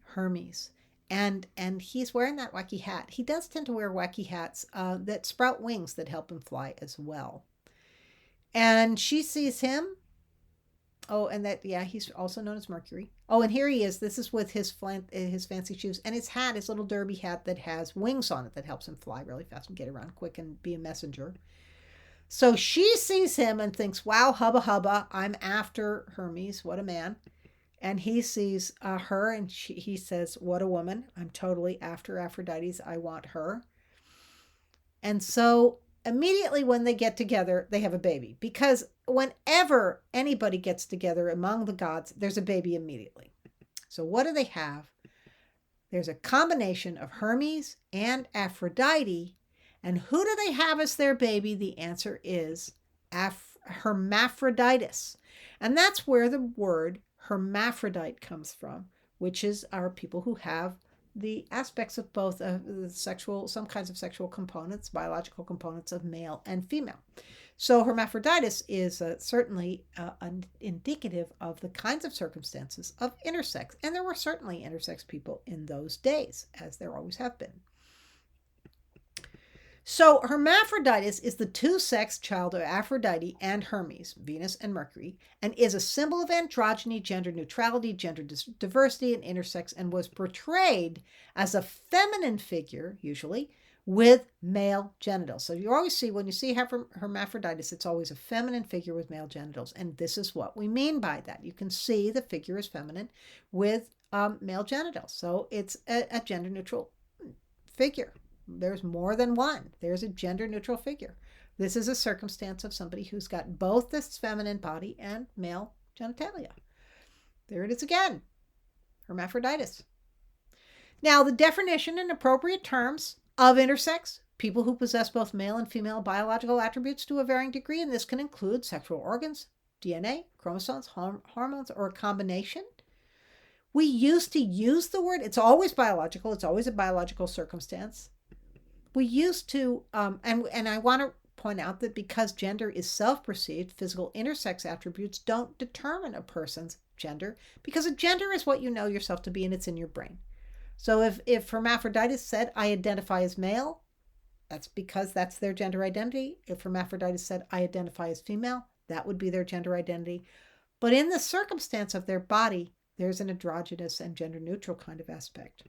Hermes. And he's wearing that wacky hat. He does tend to wear wacky hats that sprout wings that help him fly as well. And she sees him. Oh, and that, yeah, he's also known as Mercury. Oh, and here he is. This is with his fancy shoes and his hat, his little derby hat that has wings on it that helps him fly really fast and get around quick and be a messenger. So she sees him and thinks, wow, hubba hubba, I'm after Hermes. What a man. And he sees her and he says, what a woman. I'm totally after Aphrodite. I want her. And so immediately when they get together, they have a baby. Because whenever anybody gets together among the gods, there's a baby immediately. So what do they have? There's a combination of Hermes and Aphrodite. And who do they have as their baby? The answer is Hermaphroditus. And that's where the word hermaphrodite comes from, which is our people who have the aspects of both some kinds of sexual components, biological components of male and female. So hermaphroditus is certainly indicative of the kinds of circumstances of intersex. And there were certainly intersex people in those days, as there always have been. So Hermaphroditus is the two-sex child of Aphrodite and Hermes, Venus and Mercury, and is a symbol of androgyny, gender neutrality, gender diversity, and intersex, and was portrayed as a feminine figure, usually, with male genitals. So you always see, when you see Hermaphroditus, it's always a feminine figure with male genitals, and this is what we mean by that. You can see the figure is feminine with male genitals. So it's a gender-neutral figure. There's more than one. There's a gender-neutral figure. This is a circumstance of somebody who's got both this feminine body and male genitalia. There it is again. Hermaphroditus. Now, the definition and appropriate terms of intersex, people who possess both male and female biological attributes to a varying degree, and this can include sexual organs, DNA, chromosomes, hormones, or a combination. We used to use the word, it's always biological, it's always a biological circumstance. We used to, and I want to point out that because gender is self-perceived, physical intersex attributes don't determine a person's gender, because a gender is what you know yourself to be and it's in your brain. So if Hermaphroditus said, I identify as male, that's because that's their gender identity. If Hermaphroditus said, I identify as female, that would be their gender identity. But in the circumstance of their body, there's an androgynous and gender-neutral kind of aspect.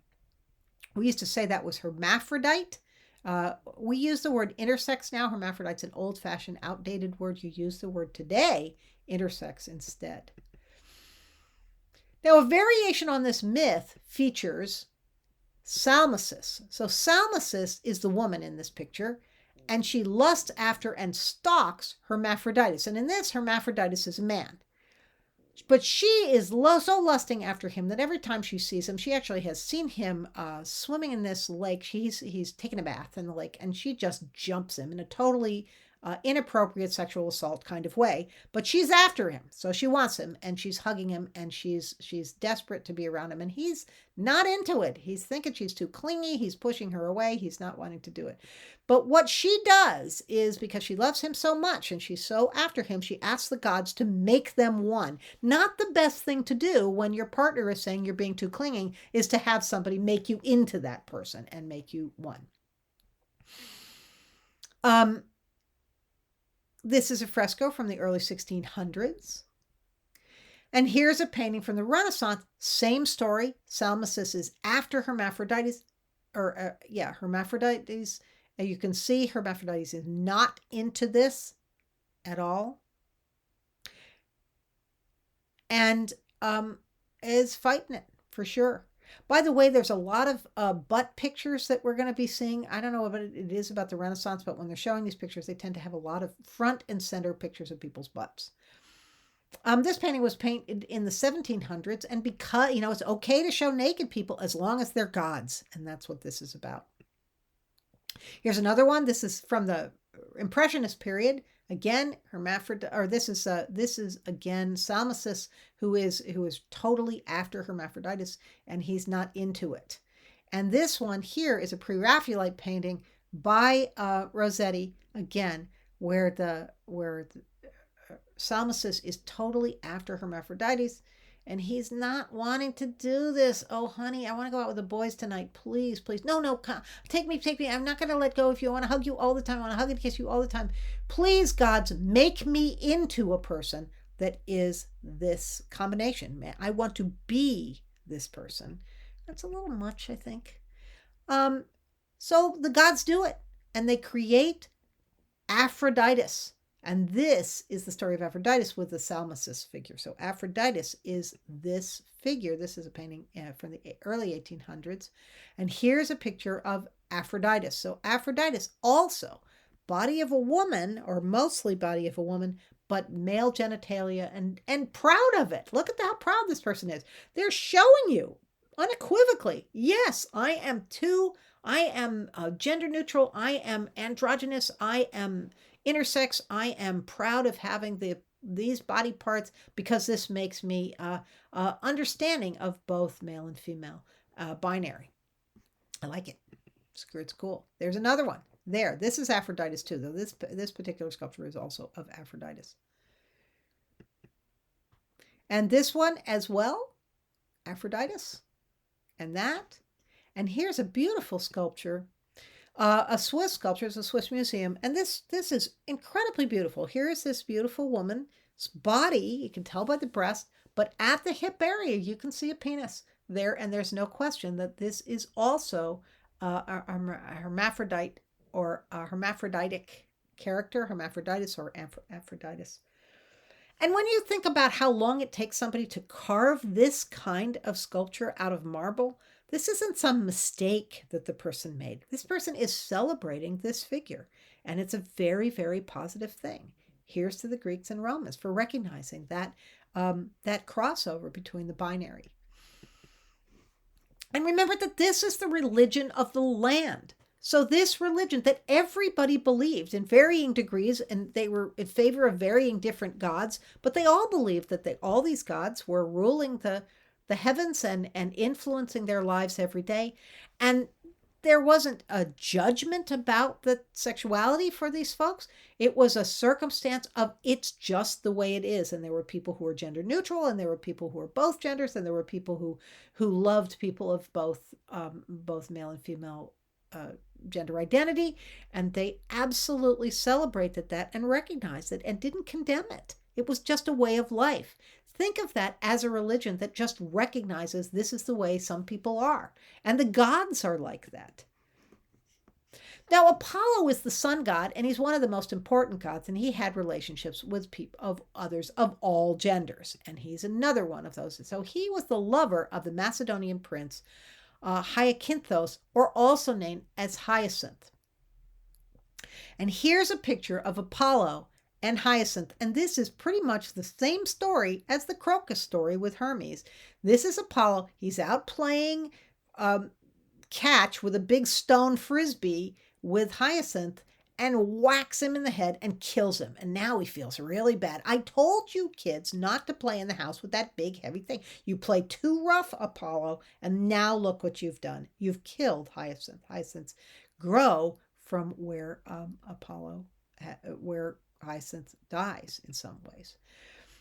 We used to say that was hermaphrodite. We use the word intersex now. Hermaphrodite's an old-fashioned, outdated word. You use the word today, intersex, instead. Now, a variation on this myth features Salmacis. So Salmacis is the woman in this picture, and she lusts after and stalks Hermaphroditus. And in this, Hermaphroditus is a man. But she is so lusting after him that every time she sees him, she actually has seen him swimming in this lake. He's taking a bath in the lake, and she just jumps him in a totally inappropriate sexual assault kind of way. But she's after him, so she wants him, and she's hugging him, and she's desperate to be around him, and he's not into it. He's thinking she's too clingy. He's pushing her away. He's not wanting to do it. But what she does is, because she loves him so much and she's so after him, she asks the gods to make them one. Not the best thing to do when your partner is saying you're being too clinging is to have somebody make you into that person and make you one. This is a fresco from the early 1600s. And here's a painting from the Renaissance. Same story. Salmacis is after Hermaphroditus. Hermaphroditus. And you can see Hermaphroditus is not into this at all. And is fighting it, for sure. By the way, there's a lot of butt pictures that we're going to be seeing. I don't know what it is about the Renaissance, but when they're showing these pictures, they tend to have a lot of front and center pictures of people's butts. This painting was painted in the 1700s, and because, it's okay to show naked people as long as they're gods, and that's what this is about. Here's another one. This is from the Impressionist period. Again, this is again Salmacis, who is totally after Hermaphroditus, and he's not into it. And this one here is a pre-Raphaelite painting by Rossetti, again, where Salmacis is totally after Hermaphroditus, And he's not wanting to do this. Oh, honey, I want to go out with the boys tonight. Please, please. No, no, come. Take me. I'm not going to let go of you. I want to hug you all the time. I want to hug and kiss you all the time. Please, gods, make me into a person that is this combination. I want to be this person. That's a little much, I think. So the gods do it, and they create Aphroditus. And this is the story of Aphroditus with the Salmacis figure. So Aphroditus is this figure. This is a painting from the early 1800s. And here's a picture of Aphroditus. So Aphroditus also, body of a woman, or mostly body of a woman, but male genitalia, and proud of it. Look at how proud this person is. They're showing you unequivocally, yes, I am gender neutral, I am androgynous, I am intersex, I am proud of having these body parts because this makes me understanding of both male and female, binary. I like it. It's cool. There's another one there. This is Aphroditus too, though this particular sculpture is also of Aphroditus. And this one as well, Aphroditus. And that. And here's a beautiful sculpture. A Swiss sculpture. It's a Swiss museum. And this is incredibly beautiful. Here is this beautiful woman's body. You can tell by the breast. But at the hip area, you can see a penis there. And there's no question that this is also a hermaphrodite or a hermaphroditic character. Hermaphroditus or Aphroditus. And when you think about how long it takes somebody to carve this kind of sculpture out of marble, this isn't some mistake that the person made. This person is celebrating this figure, and it's a very, very positive thing. Here's to the Greeks and Romans for recognizing that crossover between the binary. And remember that this is the religion of the land. So this religion that everybody believed in varying degrees, and they were in favor of varying different gods, but they all believed that all these gods were ruling the heavens and influencing their lives every day. And there wasn't a judgment about the sexuality for these folks. It was a circumstance of it's just the way it is. And there were people who were gender neutral, and there were people who were both genders, and there were people who loved people of both male and female gender identity, and they absolutely celebrated that and recognized it and didn't condemn it. It was just a way of life. Think of that as a religion that just recognizes this is the way some people are, and the gods are like that. Now, Apollo is the sun god, and he's one of the most important gods, and he had relationships with people of others of all genders, and he's another one of those. So he was the lover of the Macedonian prince Hyacinthos, or also known as Hyacinth. And here's a picture of Apollo and Hyacinth, and this is pretty much the same story as the Crocus story with Hermes. This is Apollo. He's out playing catch with a big stone frisbee with Hyacinth and whacks him in the head and kills him. And now he feels really bad. I told you kids not to play in the house with that big heavy thing. You play too rough, Apollo, and now look what you've done. You've killed Hyacinth. Hyacinths grow from where where Hyacinth dies in some ways.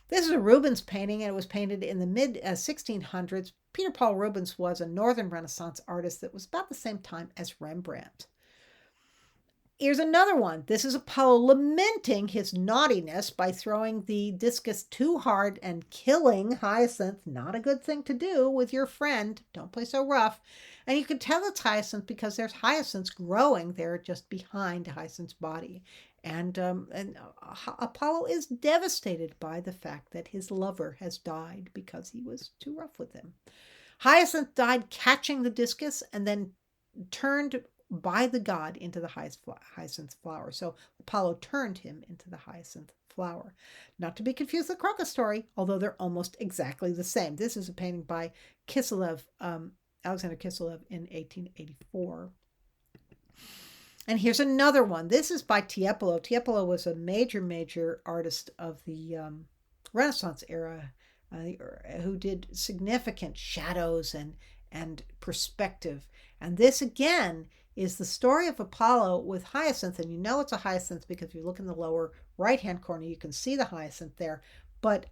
This is a Rubens painting, and it was painted in the mid 1600s. Peter Paul Rubens was a Northern Renaissance artist that was about the same time as Rembrandt. Here's another one. This is Apollo lamenting his naughtiness by throwing the discus too hard and killing Hyacinth. Not a good thing to do with your friend. Don't play so rough. And you can tell it's Hyacinth because there's hyacinths growing there just behind Hyacinth's body. And Apollo is devastated by the fact that his lover has died because he was too rough with him. Hyacinth died catching the discus and then turned by the god into the hyacinth flower. So Apollo turned him into the hyacinth flower. Not to be confused with the Crocus story, although they're almost exactly the same. This is a painting by Kiselev, Alexander Kiselev in 1884. And here's another one. This is by Tiepolo. Tiepolo was a major artist of the Renaissance era who did significant shadows and perspective. And this again is the story of Apollo with Hyacinth, and you know it's a hyacinth because if you look in the lower right-hand corner, you can see the hyacinth there. But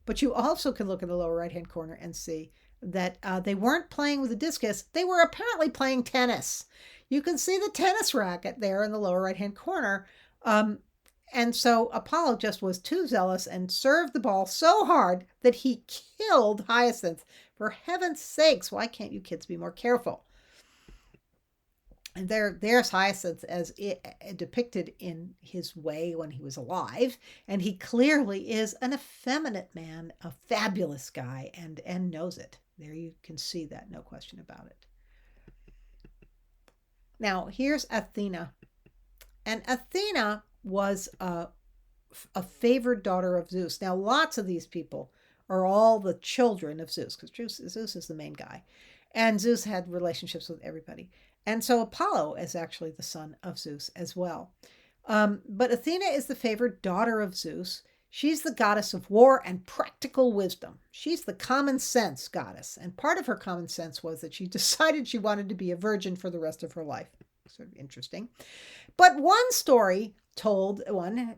But you also can look in the lower right-hand corner and see that they weren't playing with a discus. They were apparently playing tennis. You can see the tennis racket there in the lower right-hand corner. And so Apollo just was too zealous and served the ball so hard that he killed Hyacinth. For heaven's sakes, why can't you kids be more careful? And there's Hyacinth as depicted in his way when he was alive. And he clearly is an effeminate man, a fabulous guy, and knows it. There you can see that, no question about it. Now, here's Athena. And Athena was a favored daughter of Zeus. Now, lots of these people are all the children of Zeus, because Zeus is the main guy. And Zeus had relationships with everybody. And so Apollo is actually the son of Zeus as well. But Athena is the favored daughter of Zeus. She's the goddess of war and practical wisdom. She's the common sense goddess. And part of her common sense was that she decided she wanted to be a virgin for the rest of her life. Sort of interesting. But one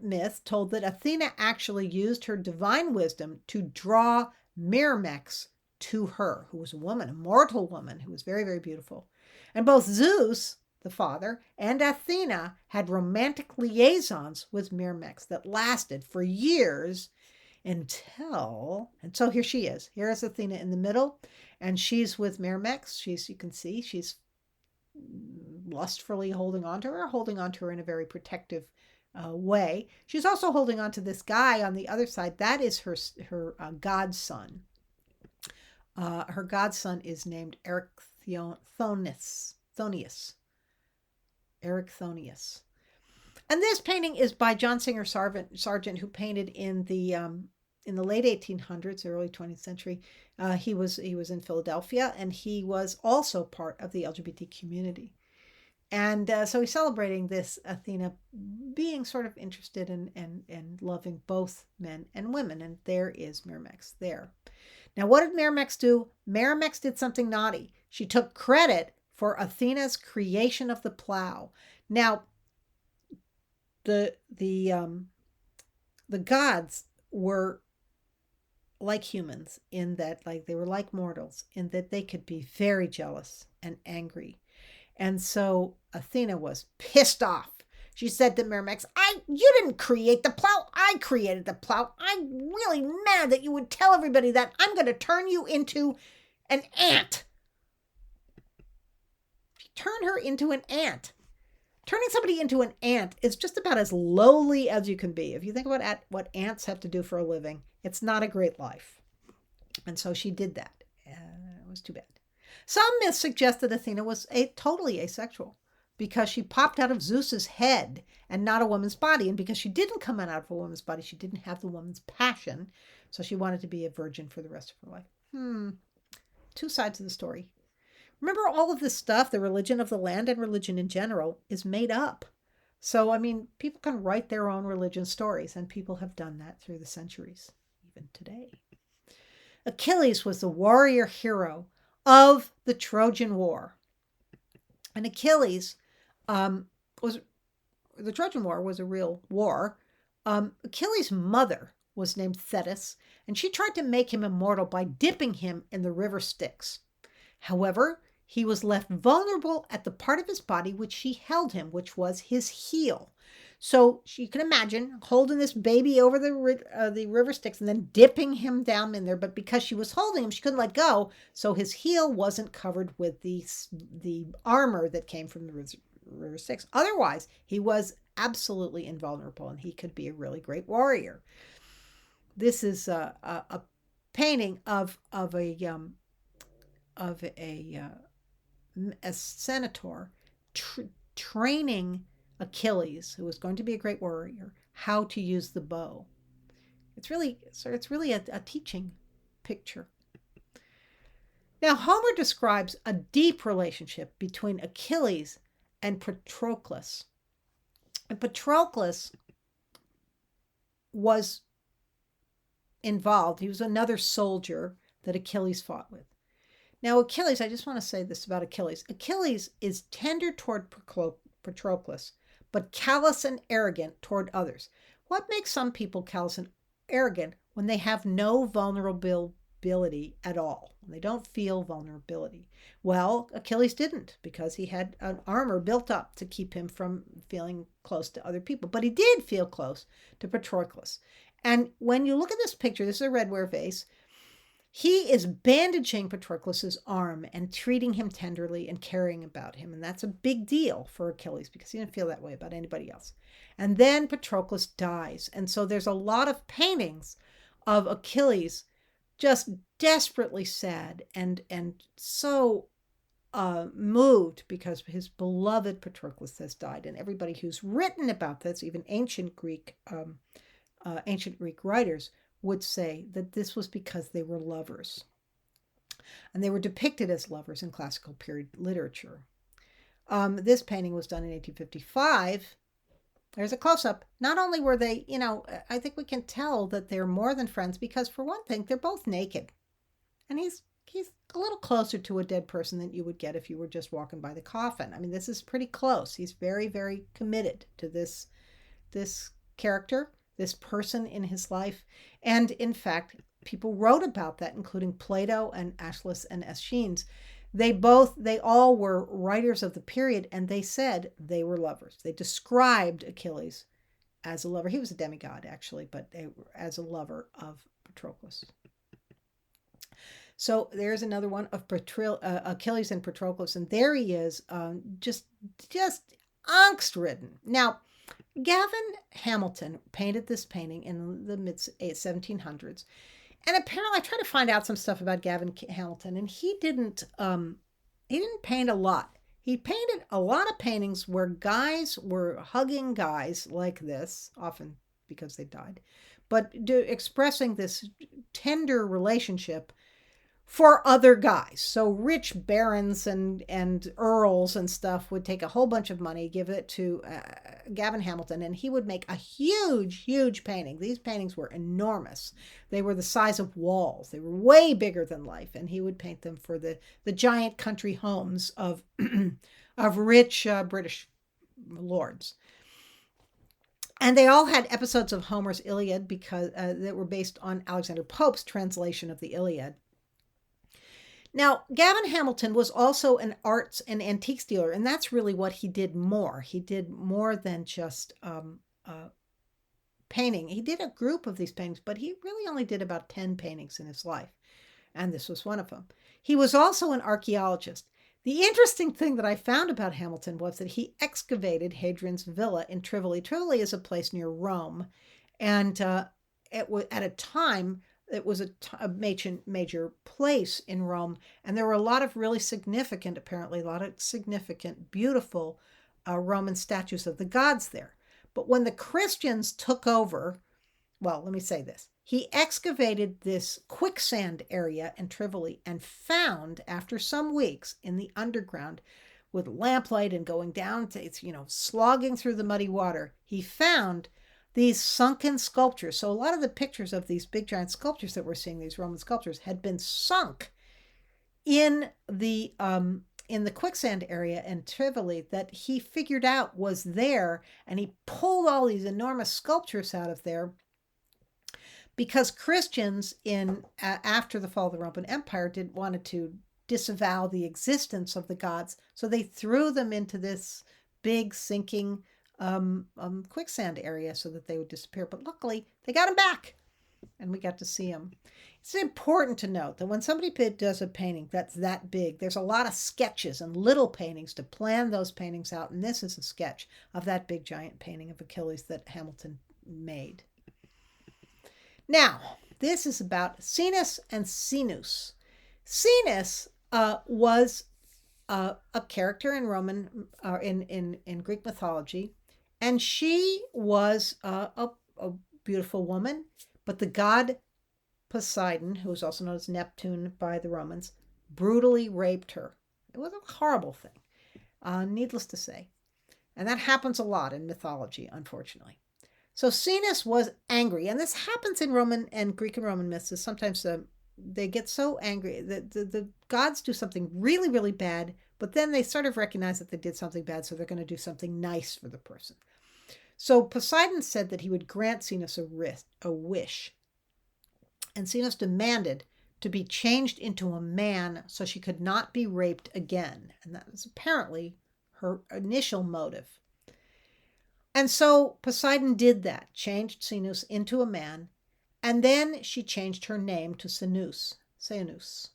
myth told that Athena actually used her divine wisdom to draw Myrmex to her, who was a woman, a mortal woman, who was very, very beautiful. And both Zeus, the father, and Athena had romantic liaisons with Myrmex that lasted for years until, and so here she is. Here is Athena in the middle, and she's with Myrmex. You can see she's lustfully holding on to her in a very protective way. She's also holding on to this guy on the other side. That is her godson. Her godson is named Erichthonius. Erichthonius. And this painting is by John Singer Sargent, who painted in the late 1800s, early 20th century. He was in Philadelphia, and he was also part of the LGBT community. And so he's celebrating this Athena being sort of interested in loving both men and women. And there is Myrmex there. Now, what did Myrmex do? Myrmex did something naughty. She took credit for Athena's creation of the plow. Now, the gods were like humans in that, like, they were like mortals in that they could be very jealous and angry. And so Athena was pissed off. She said to Myrmex, you didn't create the plow. I created the plow. I'm really mad that you would tell everybody that. I'm going to turn you into an ant. She turned her into an ant. Turning somebody into an ant is just about as lowly as you can be. If you think about what ants have to do for a living, it's not a great life. And so she did that. It was too bad. Some myths suggest that Athena was totally asexual because she popped out of Zeus's head and not a woman's body. And because she didn't come out of a woman's body, she didn't have the woman's passion. So she wanted to be a virgin for the rest of her life. Two sides of the story. Remember, all of this stuff, the religion of the land and religion in general, is made up. So, I mean, people can write their own religion stories, and people have done that through the centuries, even today. Achilles was the warrior hero of the Trojan War. And Achilles the Trojan War was a real war. Achilles' mother was named Thetis, and she tried to make him immortal by dipping him in the river Styx. However, he was left vulnerable at the part of his body which she held him, which was his heel. So you can imagine holding this baby over the river Styx and then dipping him down in there. But because she was holding him, she couldn't let go. So his heel wasn't covered with the armor that came from the river Styx. Otherwise, he was absolutely invulnerable, and he could be a really great warrior. This is a painting of a senator training Achilles, who was going to be a great warrior, how to use the bow. It's really a teaching picture. Now, Homer describes a deep relationship between Achilles and Patroclus. And Patroclus was involved. He was another soldier that Achilles fought with. Now, Achilles, I just want to say this about Achilles. Achilles is tender toward Patroclus, but callous and arrogant toward others. What makes some people callous and arrogant when they have no vulnerability at all. They don't feel vulnerability. Well, Achilles didn't, because he had an armor built up to keep him from feeling close to other people. But he did feel close to Patroclus. And when you look at this picture, this is a redware vase, he is bandaging Patroclus's arm and treating him tenderly and caring about him. And that's a big deal for Achilles, because he didn't feel that way about anybody else. And then Patroclus dies. And so there's a lot of paintings of Achilles just desperately sad and so moved because his beloved Patroclus has died. And everybody who's written about this, even ancient Greek writers, would say that this was because they were lovers. And they were depicted as lovers in classical period literature. This painting was done in 1855. There's a close-up. Not only were they, I think we can tell that they're more than friends because, for one thing, they're both naked. And he's a little closer to a dead person than you would get if you were just walking by the coffin. I mean, this is pretty close. He's very, very committed to this character, this person in his life. And in fact, people wrote about that, including Plato and Aeschylus and Aeschines. They all were writers of the period, and they said they were lovers. They described Achilles as a lover. He was a demigod, actually, but as a lover of Patroclus. So there's another one of Achilles and Patroclus, and there he is, just angst-ridden. Now, Gavin Hamilton painted this painting in the mid-1700s. And apparently, I tried to find out some stuff about Gavin Hamilton, and he didn't paint a lot. He painted a lot of paintings where guys were hugging guys like this, often because they died, but expressing this tender relationship for other guys. So rich barons and earls and stuff would take a whole bunch of money, give it to Gavin Hamilton, and he would make a huge, huge painting. These paintings were enormous. They were the size of walls. They were way bigger than life, and he would paint them for the giant country homes of rich British lords. And they all had episodes of Homer's Iliad because that were based on Alexander Pope's translation of the Iliad. Now, Gavin Hamilton was also an arts and antiques dealer, and that's really what he did more. He did more than just painting. He did a group of these paintings, but he really only did about 10 paintings in his life, and this was one of them. He was also an archaeologist. The interesting thing that I found about Hamilton was that he excavated Hadrian's villa in Tivoli. Tivoli is a place near Rome, and at a time, it was a major place in Rome, and there were a lot of really significant, beautiful Roman statues of the gods there. But when the Christians took over, well, let me say this. He excavated this quicksand area in Tivoli and found, after some weeks in the underground, with lamplight and going down to, slogging through the muddy water, he found these sunken sculptures. So a lot of the pictures of these big giant sculptures that we're seeing, these Roman sculptures, had been sunk in the quicksand area in Tivoli that he figured out was there, and he pulled all these enormous sculptures out of there because Christians after the fall of the Roman Empire wanted to disavow the existence of the gods, so they threw them into this big sinking quicksand area so that they would disappear. But luckily, they got them back, and we got to see them. It's important to note that when somebody does a painting that's that big, there's a lot of sketches and little paintings to plan those paintings out, and this is a sketch of that big giant painting of Achilles that Hamilton made. Now, this is about Cenis and Cenis. Cenis was a character in Roman in Greek mythology. And she was a beautiful woman, but the god Poseidon, who was also known as Neptune by the Romans, brutally raped her. It was a horrible thing, needless to say. And that happens a lot in mythology, unfortunately. So Cenis was angry, and this happens in Roman and Greek and Roman myths. Sometimes they get so angry that the gods do something really, really bad, but then they sort of recognize that they did something bad, so they're going to do something nice for the person. So Poseidon said that he would grant Cenis a wish. And Cenis demanded to be changed into a man so she could not be raped again. And that was apparently her initial motive. And so Poseidon did that, changed Cenis into a man, and then she changed her name to Cenis.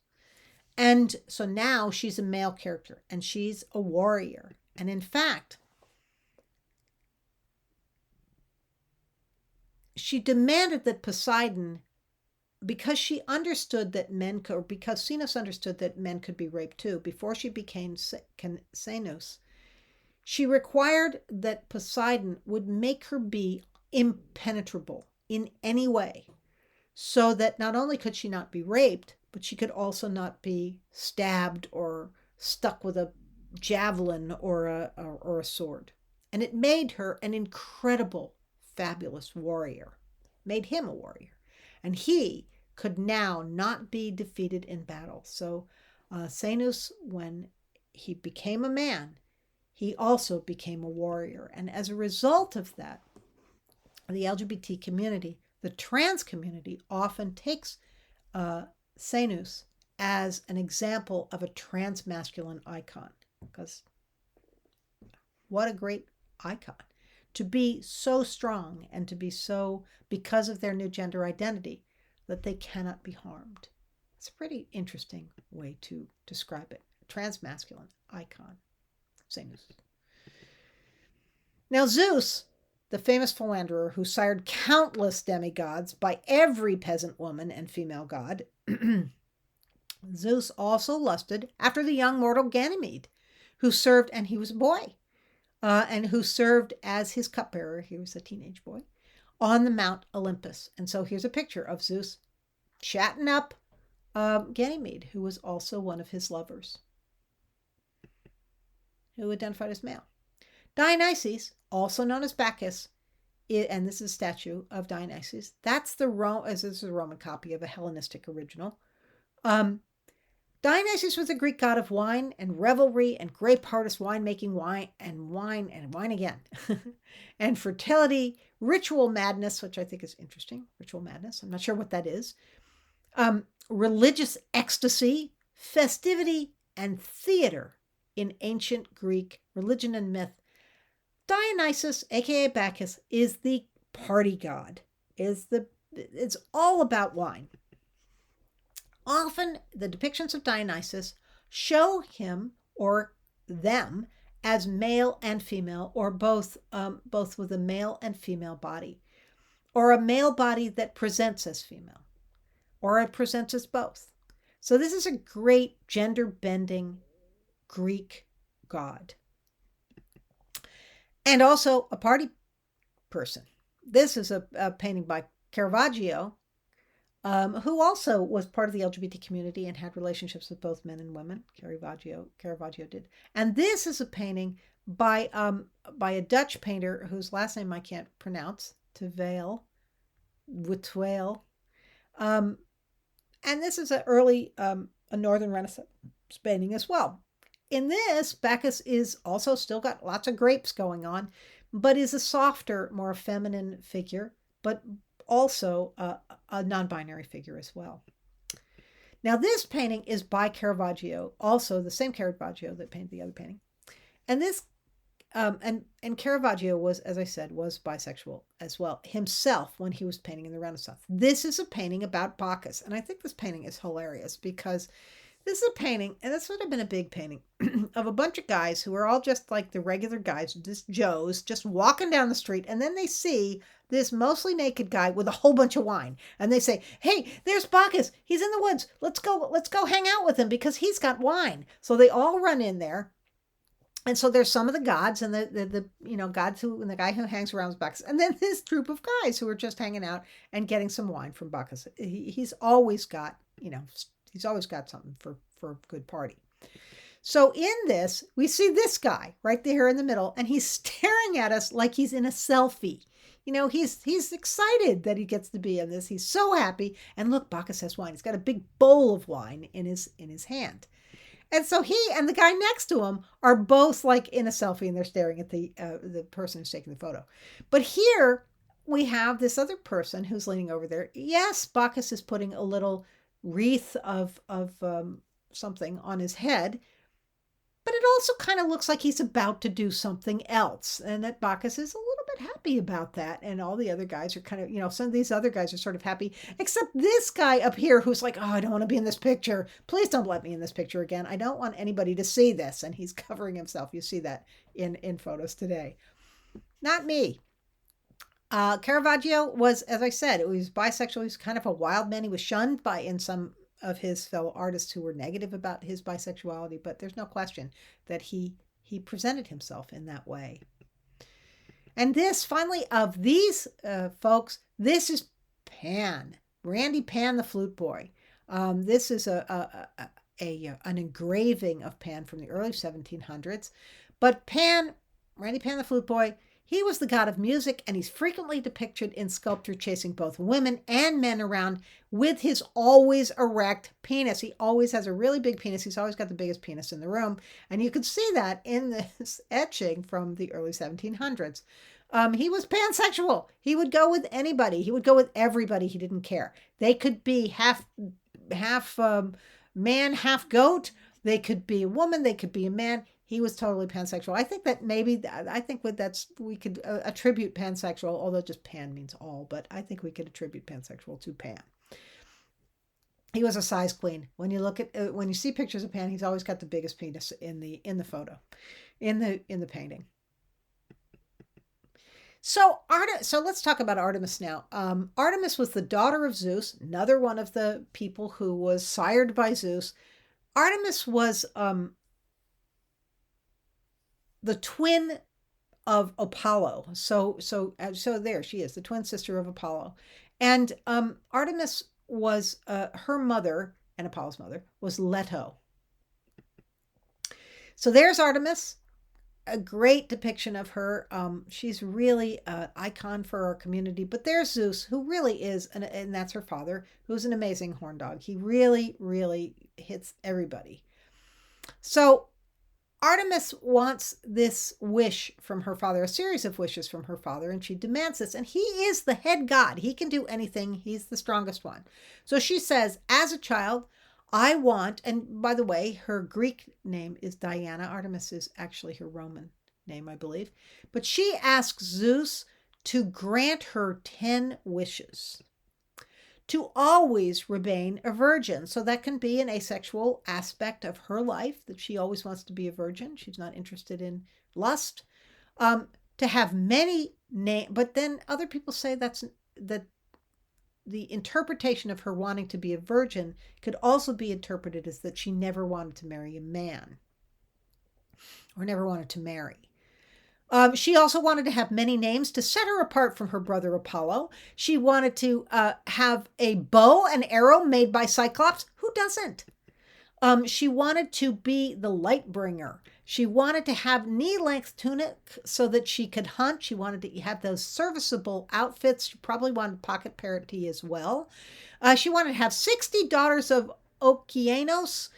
And so now she's a male character, and she's a warrior. And in fact, she demanded that Poseidon, because she understood that men could, or because Cenis understood that men could be raped too, before she became Cenis, she required that Poseidon would make her be impenetrable in any way, so that not only could she not be raped, but she could also not be stabbed or stuck with a javelin or a sword. And it made her an incredible, fabulous warrior, made him a warrior. And he could now not be defeated in battle. So Cenis, when he became a man, he also became a warrior. And as a result of that, the LGBT community, the trans community, often takes Cenis as an example of a transmasculine icon. Because what a great icon. To be so strong and to be so, because of their new gender identity, that they cannot be harmed. It's a pretty interesting way to describe it. Transmasculine icon. Cenis. Now Zeus, the famous philanderer who sired countless demigods by every peasant woman and female god, Zeus also lusted after the young mortal Ganymede, who served, and he was a boy, and who served as his cupbearer, he was a teenage boy, on the Mount Olympus. And so here's a picture of Zeus chatting up Ganymede, who was also one of his lovers, who identified as male. Dionysus, also known as Bacchus, and this is a statue of Dionysus. That's this is a Roman copy of a Hellenistic original. Dionysus was a Greek god of wine and revelry and grape harvest, winemaking, wine and wine again, and fertility, ritual madness, which I think is interesting. Ritual madness. I'm not sure what that is. Religious ecstasy, festivity, and theater in ancient Greek religion and myth. Dionysus, aka Bacchus, is the party god. It's all about wine. Often the depictions of Dionysus show him or them as male and female, or both with a male and female body, or a male body that presents as female, or it presents as both. So this is a great gender-bending Greek god. And also a party person. This is a painting by Caravaggio, who also was part of the LGBT community and had relationships with both men and women. Caravaggio did. And this is a painting by a Dutch painter whose last name I can't pronounce, Witwael. And this is an early a Northern Renaissance painting as well. In this, Bacchus is also still got lots of grapes going on, but is a softer, more feminine figure, but also a non-binary figure as well. Now, this painting is by Caravaggio, also the same Caravaggio that painted the other painting. And this, and Caravaggio was, as I said, was bisexual as well himself when he was painting in the Renaissance. This is a painting about Bacchus, and I think this painting is hilarious because this is a painting, and this would have been a big painting, of a bunch of guys who are all just like the regular guys, just Joes, just walking down the street, and then they see this mostly naked guy with a whole bunch of wine, and they say, "Hey, there's Bacchus. He's in the woods. Let's go hang out with him because he's got wine." So they all run in there, and so there's some of the gods and the gods who, and the guy who hangs around with Bacchus, and then this group of guys who are just hanging out and getting some wine from Bacchus. He's always got something for a good party. So in this, we see this guy right there in the middle, and he's staring at us like he's in a selfie. He's excited that he gets to be in this. He's so happy. And look, Bacchus has wine. He's got a big bowl of wine in his hand. And so he and the guy next to him are both like in a selfie, and they're staring at the person who's taking the photo. But here, we have this other person who's leaning over there. Yes, Bacchus is putting a little wreath of something on his head, but it also kind of looks like he's about to do something else, and that Bacchus is a little bit happy about that. And all the other guys are kind of, some of these other guys are sort of happy, except this guy up here who's like, oh, I don't want to be in this picture. Please don't let me in this picture again. I don't want anybody to see this. And he's covering himself. You see that in photos today. Not me. Caravaggio was, as I said, he was bisexual. He was kind of a wild man. He was shunned in some of his fellow artists who were negative about his bisexuality, but there's no question that he presented himself in that way. And this, finally, of these folks, this is Pan, Randy Pan, the flute boy. This is an engraving of Pan from the early 1700s. But Pan, Randy Pan, the flute boy, he was the god of music, and he's frequently depicted in sculpture chasing both women and men around with his always erect penis. He always has a really big penis. He's always got the biggest penis in the room. And you can see that in this etching from the early 1700s. He was pansexual. He would go with anybody. He would go with everybody. He didn't care. They could be half man, half goat. They could be a woman. They could be a man. He was totally pansexual. I think that we could attribute pansexual, although just pan means all, but I think we could attribute pansexual to Pan. He was a size queen. When you see pictures of Pan, he's always got the biggest penis in the photo, in the painting. So let's talk about Artemis now. Artemis was the daughter of Zeus, another one of the people who was sired by Zeus. Artemis was the twin of Apollo. So there she is, the twin sister of Apollo. And Artemis was her mother, and Apollo's mother was Leto. So there's Artemis, a great depiction of her. She's really an icon for our community. But there's Zeus, who really is, and that's her father, who's an amazing horn dog. He really, really hits everybody. So Artemis wants this wish from her father, a series of wishes from her father, and she demands this. And he is the head god. He can do anything. He's the strongest one. So she says, as a child, I want, and by the way, her Greek name is Diana. Artemis is actually her Roman name, I believe. But she asks Zeus to grant her 10 wishes. To always remain a virgin. So that can be an asexual aspect of her life, that she always wants to be a virgin. She's not interested in lust. To have many names, but then other people say that the interpretation of her wanting to be a virgin could also be interpreted as that she never wanted to marry a man or never wanted to marry. She also wanted to have many names to set her apart from her brother Apollo. She wanted to have a bow and arrow made by Cyclops. Who doesn't? She wanted to be the light bringer. She wanted to have knee-length tunic so that she could hunt. She wanted to have those serviceable outfits. She probably wanted pocket parity as well. She wanted to have 60 daughters of Okeanos,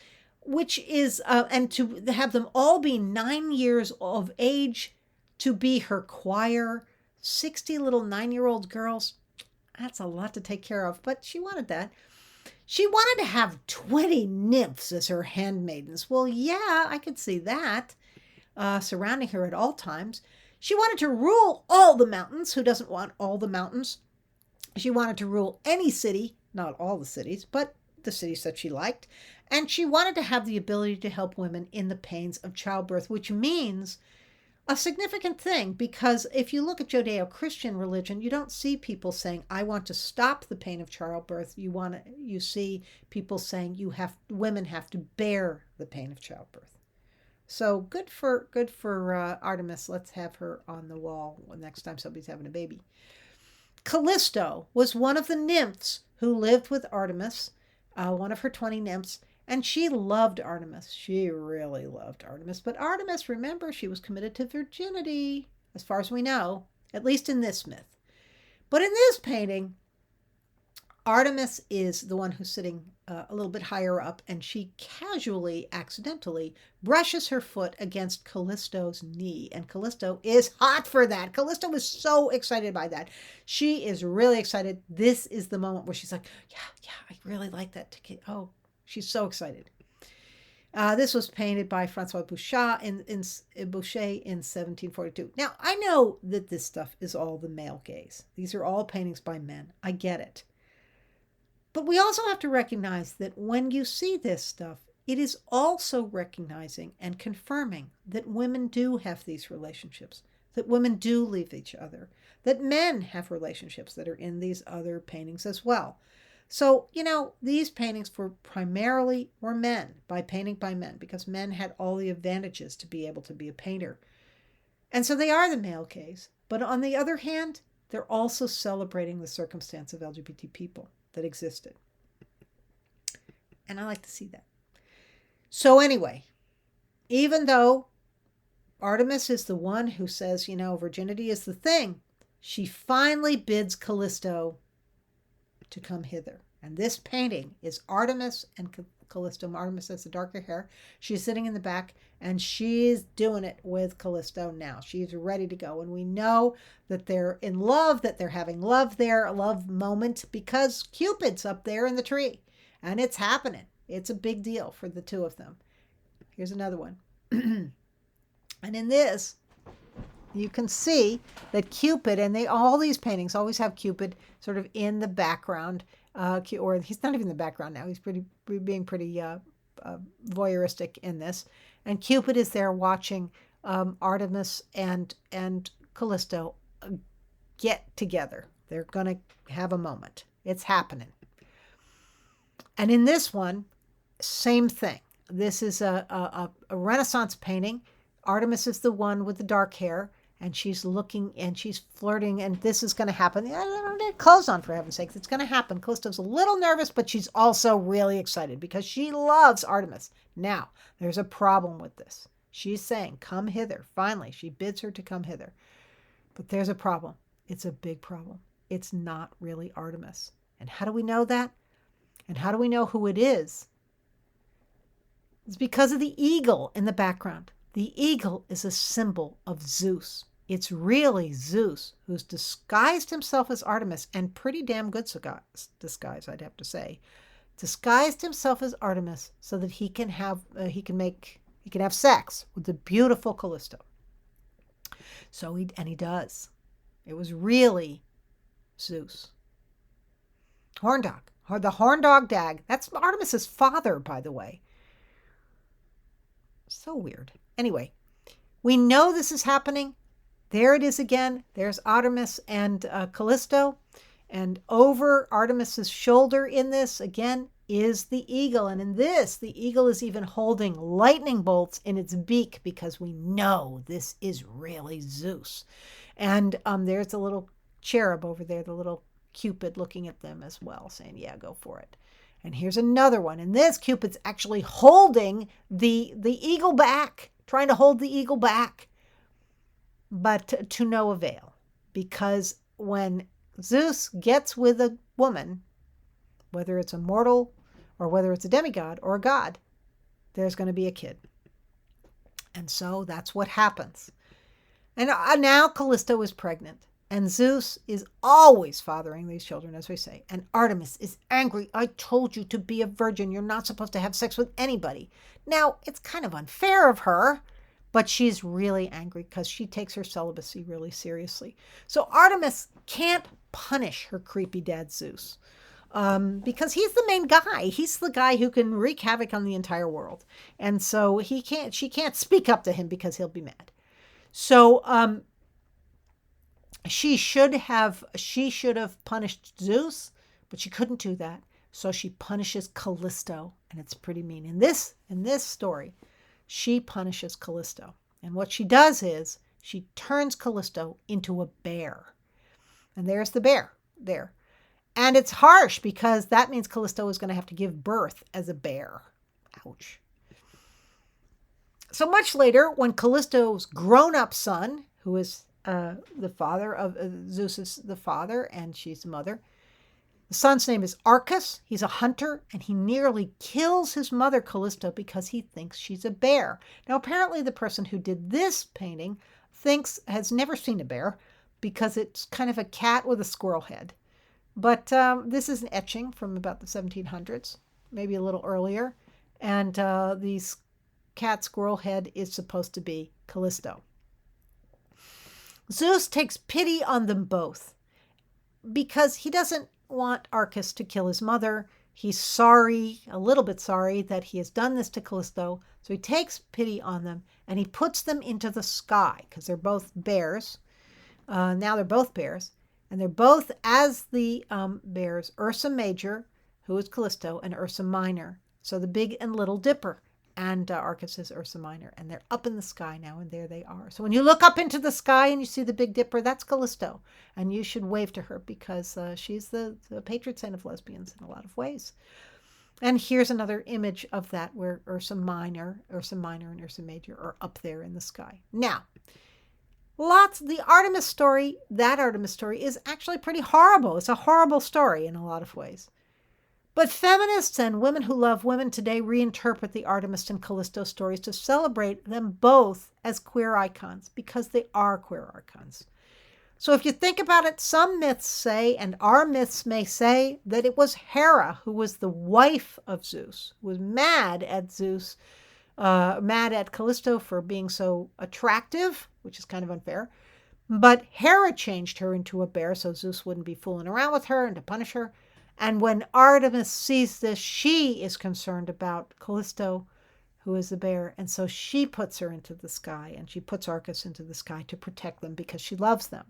which is, and to have them all be 9 years of age, to be her choir. 60 little 9-year-old girls. That's a lot to take care of, but she wanted that. She wanted to have 20 nymphs as her handmaidens. Well, yeah, I could see that, surrounding her at all times. She wanted to rule all the mountains. Who doesn't want all the mountains? She wanted to rule any city, not all the cities, but the cities that she liked. And she wanted to have the ability to help women in the pains of childbirth, which means a significant thing, because if you look at Judeo-Christian religion, you don't see people saying, I want to stop the pain of childbirth. You see people saying women have to bear the pain of childbirth. So good for Artemis. Let's have her on the wall next time somebody's having a baby. Callisto was one of the nymphs who lived with Artemis, one of her 20 nymphs. And she loved Artemis. She really loved Artemis. But Artemis, remember, she was committed to virginity, as far as we know, at least in this myth. But in this painting, Artemis is the one who's sitting a little bit higher up, and she casually, accidentally, brushes her foot against Callisto's knee. And Callisto is hot for that. Callisto is so excited by that. She is really excited. This is the moment where she's like, yeah, I really like that. Oh, she's so excited. This was painted by Francois Boucher in 1742. Now, I know that this stuff is all the male gaze. These are all paintings by men. I get it. But we also have to recognize that when you see this stuff, it is also recognizing and confirming that women do have these relationships, that women do leave each other, that men have relationships that are in these other paintings as well. So, these paintings were men, by painting by men, because men had all the advantages to be able to be a painter. And so they are the male gaze. But on the other hand, they're also celebrating the circumstance of LGBT people that existed. And I like to see that. So anyway, even though Artemis is the one who says, virginity is the thing, she finally bids Callisto to come hither. And this painting is Artemis and Callisto. Artemis has the darker hair. She's sitting in the back, and she's doing it with Callisto now. She's ready to go. And we know that they're in love, that they're having love there, a love moment, because Cupid's up there in the tree. And it's happening. It's a big deal for the two of them. Here's another one. And in this, you can see that Cupid, and all these paintings always have Cupid sort of in the background, or he's not even in the background now. He's being pretty voyeuristic in this. And Cupid is there watching Artemis and Callisto get together. They're going to have a moment. It's happening. And in this one, same thing. This is a Renaissance painting. Artemis is the one with the dark hair, and she's looking and she's flirting, and this is going to happen. I don't need clothes on, for heaven's sakes. It's going to happen. Callisto's a little nervous, but she's also really excited because she loves Artemis. Now, there's a problem with this. She's saying, come hither. Finally, she bids her to come hither. But there's a problem. It's a big problem. It's not really Artemis. And how do we know that? And how do we know who it is? It's because of the eagle in the background. The eagle is a symbol of Zeus. It's really Zeus who's disguised himself as Artemis, and pretty damn good disguise, I'd have to say. Disguised himself as Artemis so that he can have sex with the beautiful Callisto. So he does. It was really Zeus. Horn dog. The horn dog dag. That's Artemis's father, by the way. So weird. Anyway, we know this is happening. There it is again. There's Artemis and Callisto. And over Artemis's shoulder in this, again, is the eagle. And in this, the eagle is even holding lightning bolts in its beak because we know this is really Zeus. And there's a little cherub over there, the little Cupid looking at them as well, saying, yeah, go for it. And here's another one. And this Cupid's actually holding the eagle back, trying to hold the eagle back, but to no avail. Because when Zeus gets with a woman, whether it's a mortal or whether it's a demigod or a god, there's going to be a kid. And so that's what happens. And now Callisto is pregnant. And Zeus is always fathering these children, as we say. And Artemis is angry. I told you to be a virgin. You're not supposed to have sex with anybody. Now, it's kind of unfair of her, but she's really angry because she takes her celibacy really seriously. So Artemis can't punish her creepy dad Zeus because he's the main guy. He's the guy who can wreak havoc on the entire world. And so she can't speak up to him because he'll be mad. So she should have punished Zeus, but she couldn't do that. So she punishes Callisto, and it's pretty mean. In this story, she punishes Callisto. And what she does is she turns Callisto into a bear. And there's the bear there. And it's harsh because that means Callisto is going to have to give birth as a bear. Ouch. So much later, when Callisto's grown-up son, who is the father of Zeus is the father, and she's the mother. The son's name is Arcas. He's a hunter, and he nearly kills his mother, Callisto, because he thinks she's a bear. Now, apparently the person who did this painting has never seen a bear because it's kind of a cat with a squirrel head. But this is an etching from about the 1700s, maybe a little earlier. And these cat squirrel head is supposed to be Callisto. Zeus takes pity on them both because he doesn't want Arcas to kill his mother. He's sorry, a little bit sorry, that he has done this to Callisto. So he takes pity on them and he puts them into the sky because they're both bears. Now they're both bears. And they're both, as the bears, Ursa Major, who is Callisto, and Ursa Minor. So the Big and Little Dipper. And Arcas is Ursa Minor. And they're up in the sky now, and there they are. So when you look up into the sky and you see the Big Dipper, that's Callisto. And you should wave to her because she's the patron saint of lesbians in a lot of ways. And here's another image of that where Ursa Minor and Ursa Major are up there in the sky. Now, the Artemis story is actually pretty horrible. It's a horrible story in a lot of ways. But feminists and women who love women today reinterpret the Artemis and Callisto stories to celebrate them both as queer icons because they are queer icons. So if you think about it, some myths say, and our myths may say, that it was Hera who was the wife of Zeus, who was mad at Zeus, mad at Callisto for being so attractive, which is kind of unfair. But Hera changed her into a bear so Zeus wouldn't be fooling around with her and to punish her. And when Artemis sees this, she is concerned about Callisto, who is the bear. And so she puts her into the sky, and she puts Arcas into the sky to protect them because she loves them.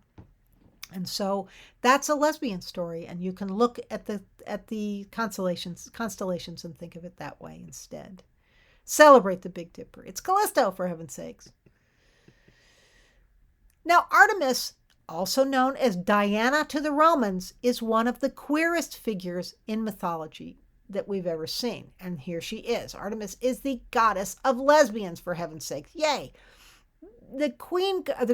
And so that's a lesbian story, and you can look at the constellations and think of it that way instead. Celebrate the Big Dipper. It's Callisto, for heaven's sakes. Now, Artemis, also known as Diana to the Romans, is one of the queerest figures in mythology that we've ever seen. And here she is. Artemis is the goddess of lesbians, for heaven's sake. Yay! The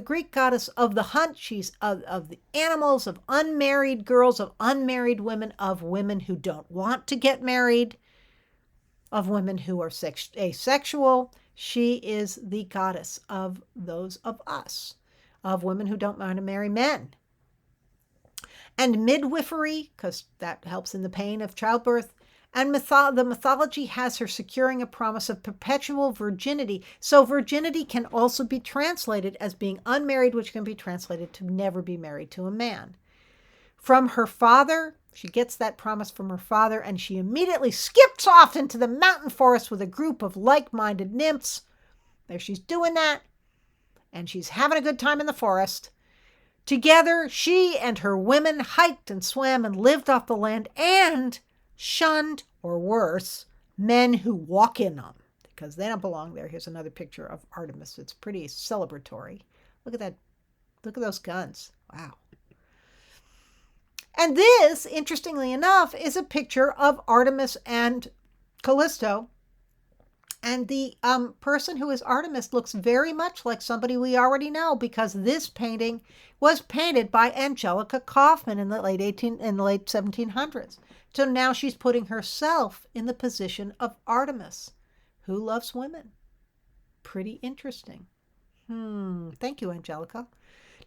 Greek goddess of the hunt. She's of the animals, of unmarried girls, of unmarried women, of women who don't want to get married, of women who are asexual. She is the goddess of those of us, of women who don't want to marry men. And midwifery, because that helps in the pain of childbirth. And the mythology has her securing a promise of perpetual virginity. So virginity can also be translated as being unmarried, which can be translated to never be married to a man. From her father, she gets that promise from her father, and she immediately skips off into the mountain forest with a group of like-minded nymphs. There she's doing that, and she's having a good time in the forest. Together, she and her women hiked and swam and lived off the land and shunned, or worse, men who walk in them because they don't belong there. Here's another picture of Artemis. It's pretty celebratory. Look at that. Look at those guns. Wow. And this, interestingly enough, is a picture of Artemis and Callisto. And the person who is Artemis looks very much like somebody we already know because this painting was painted by Angelica Kaufman in the late 1700s. So now she's putting herself in the position of Artemis, who loves women. Pretty interesting. Thank you, Angelica.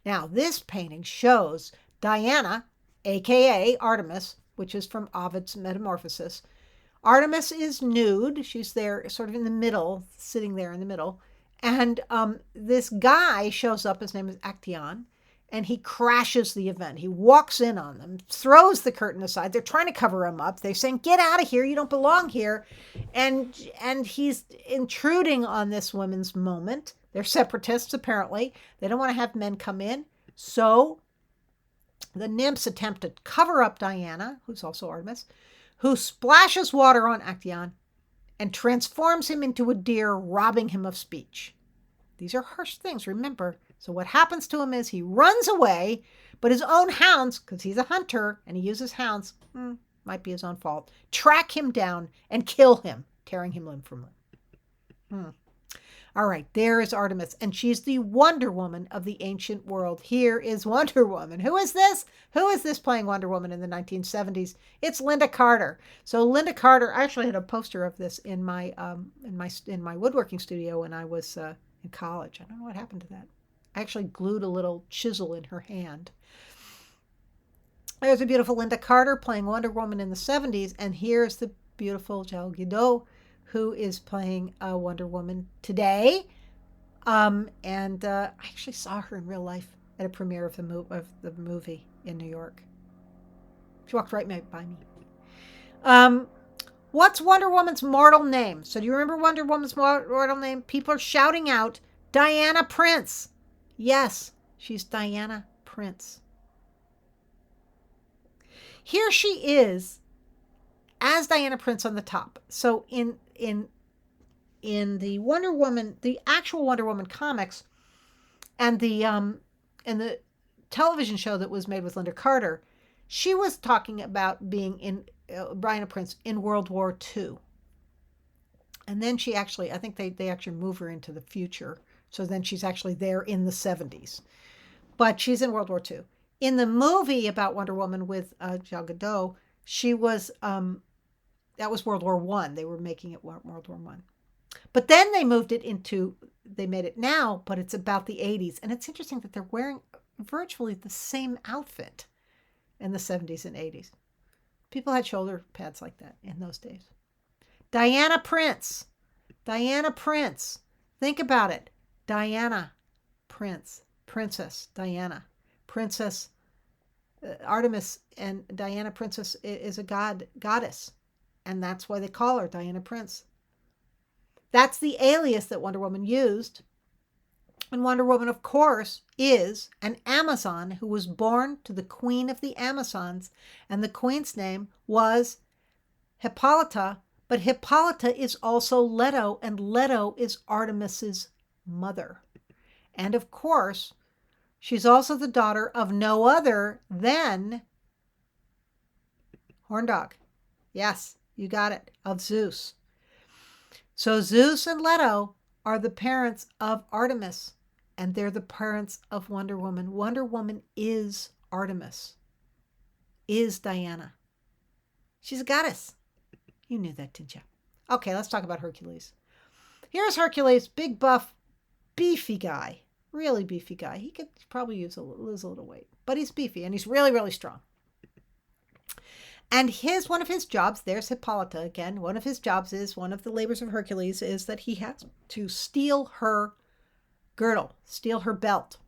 Now, this painting shows Diana, a.k.a. Artemis, which is from Ovid's Metamorphosis. Artemis is nude. She's there sort of in the middle, sitting there in the middle. And this guy shows up. His name is Actaeon. And he crashes the event. He walks in on them, throws the curtain aside. They're trying to cover him up. They're saying, get out of here. You don't belong here. And he's intruding on this woman's moment. They're separatists, apparently. They don't want to have men come in. So the nymphs attempt to cover up Diana, who's also Artemis, who splashes water on Actaeon and transforms him into a deer, robbing him of speech. These are harsh things, remember. So what happens to him is he runs away, but his own hounds, because he's a hunter and he uses hounds, might be his own fault, track him down and kill him, tearing him limb from limb. All right, there is Artemis, and she's the Wonder Woman of the ancient world. Here is Wonder Woman. Who is this? Who is this playing Wonder Woman in the 1970s? It's Linda Carter. So Linda Carter, I actually had a poster of this in my woodworking studio when I was in college. I don't know what happened to that. I actually glued a little chisel in her hand. There's a beautiful Linda Carter playing Wonder Woman in the 70s, and here's the beautiful Gal Gadot, who is playing Wonder Woman today. I actually saw her in real life at a premiere of the movie in New York. She walked right by me. What's Wonder Woman's mortal name? So do you remember Wonder Woman's mortal name? People are shouting out, Diana Prince. Yes, she's Diana Prince. Here she is as Diana Prince on the top. So in the Wonder Woman, the actual Wonder Woman comics, and the television show that was made with Linda Carter, she was talking about being in Diana Prince in World War II. And then she actually, I think they actually move her into the future. So then she's actually there in the 70s. But she's in World War II. In the movie about Wonder Woman with Gal Gadot, she was, that was World War I. They were making it World War I. But then they moved it into, they made it now, but it's about the 80s. And it's interesting that they're wearing virtually the same outfit in the 70s and 80s. People had shoulder pads like that in those days. Diana Prince. Diana Prince. Think about it. Diana Prince. Princess Diana. Princess Artemis and Diana Princess is a goddess. And that's why they call her Diana Prince. That's the alias that Wonder Woman used. And Wonder Woman, of course, is an Amazon who was born to the queen of the Amazons. And the queen's name was Hippolyta. But Hippolyta is also Leto, and Leto is Artemis's mother. And of course, she's also the daughter of no other than Horn Dog. Yes, you got it, of Zeus. So Zeus and Leto are the parents of Artemis, and they're the parents of Wonder Woman. Wonder Woman is Artemis, is Diana. She's a goddess. You knew that, didn't you? Okay, let's talk about Hercules. Here's Hercules, big buff, beefy guy. Really beefy guy. He could probably lose a little weight, but he's beefy and he's really, really strong. And one of his jobs, there's Hippolyta again, one of his jobs is, one of the labors of Hercules is that he has to steal her girdle, steal her belt.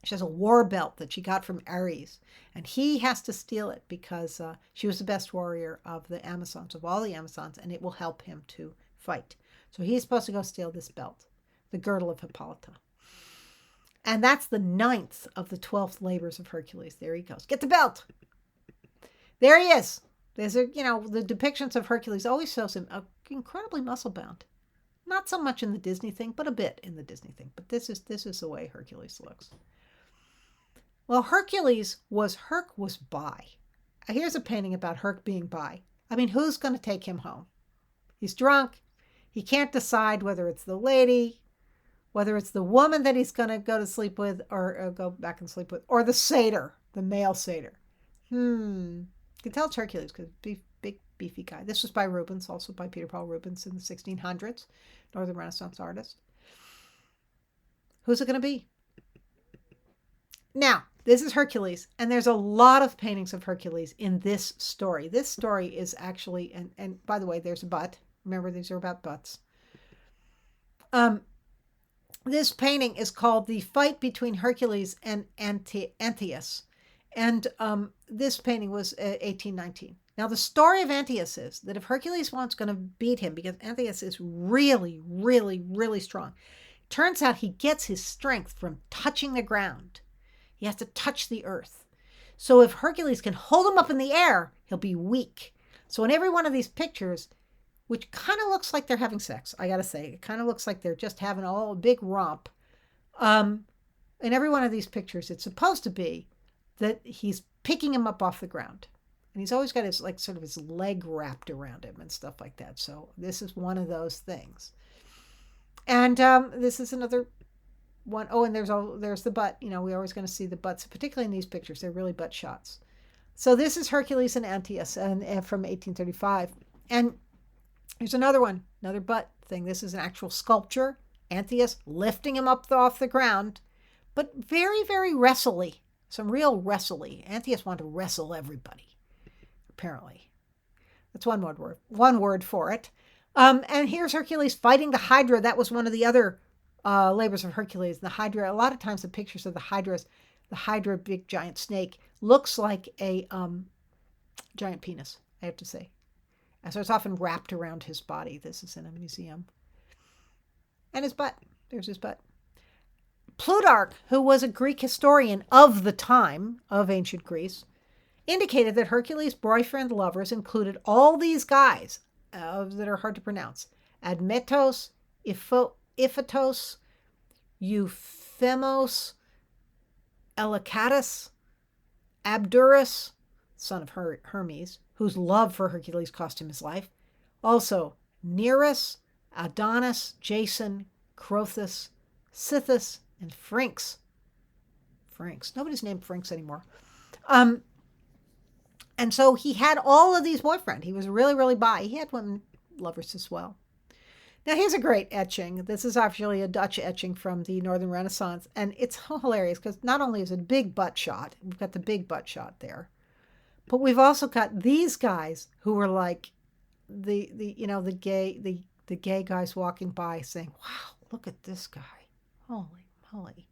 She has a war belt that she got from Ares, and he has to steal it because she was the best warrior of the Amazons, of all the Amazons, and it will help him to fight. So he's supposed to go steal this belt, the girdle of Hippolyta. And that's the 9th of the 12th labors of Hercules. There he goes. Get the belt. There he is. There's the depictions of Hercules always shows him incredibly muscle bound. Not so much in the Disney thing, but a bit in the Disney thing. But this is the way Hercules looks. Well, Herc was bi. Here's a painting about Herc being bi. I mean, who's going to take him home? He's drunk. He can't decide whether it's the lady, whether it's the woman that he's going to go to sleep with or go back and sleep with, or the satyr, the male satyr. You can tell it's Hercules because big, beefy guy. This was by Rubens, also by Peter Paul Rubens in the 1600s, Northern Renaissance artist. Who's it going to be? Now, this is Hercules, and there's a lot of paintings of Hercules in this story. This story is actually, and by the way, there's a butt. Remember, these are about butts. This painting is called The Fight Between Hercules and Antaeus. And this painting was 1819. Now, the story of Antaeus is that if Hercules was going to beat him, because Antaeus is really, really, really strong, turns out he gets his strength from touching the ground. He has to touch the earth. So if Hercules can hold him up in the air, he'll be weak. So in every one of these pictures, which kind of looks like they're having sex, I got to say, it kind of looks like they're just having a big romp. In every one of these pictures, it's supposed to be that he's picking him up off the ground. And he's always got his, sort of his leg wrapped around him and stuff like that. So this is one of those things. And this is another one. Oh, and there's the butt. We're always going to see the butts, particularly in these pictures. They're really butt shots. So this is Hercules and Antaeus and from 1835. And here's another one, another butt thing. This is an actual sculpture. Antaeus lifting him up off the ground, but very, very wrestly. Some real wrestly. Antaeus wanted to wrestle everybody, apparently. That's one word for it. And here's Hercules fighting the Hydra. That was one of the other labors of Hercules. The Hydra, a lot of times the pictures of the Hydra, big giant snake, looks like a giant penis, I have to say. And so it's often wrapped around his body. This is in a museum. And his butt. There's his butt. Plutarch, who was a Greek historian of the time of ancient Greece, indicated that Hercules' boyfriend lovers included all these guys that are hard to pronounce. Admetos, Iphitos, Euphemos, Elacatus, Abderus, son of Hermes, whose love for Hercules cost him his life. Also, Nereus, Adonis, Jason, Crothus, Sithus, and Phryx. Nobody's named Phryx anymore. And so he had all of these boyfriends. He was really, really bi. He had women lovers as well. Now, here's a great etching. This is actually a Dutch etching from the Northern Renaissance. And it's hilarious because not only is it a big butt shot, we've got the big butt shot there, but we've also got these guys who were like the gay guys walking by saying, wow, look at this guy. Holy moly.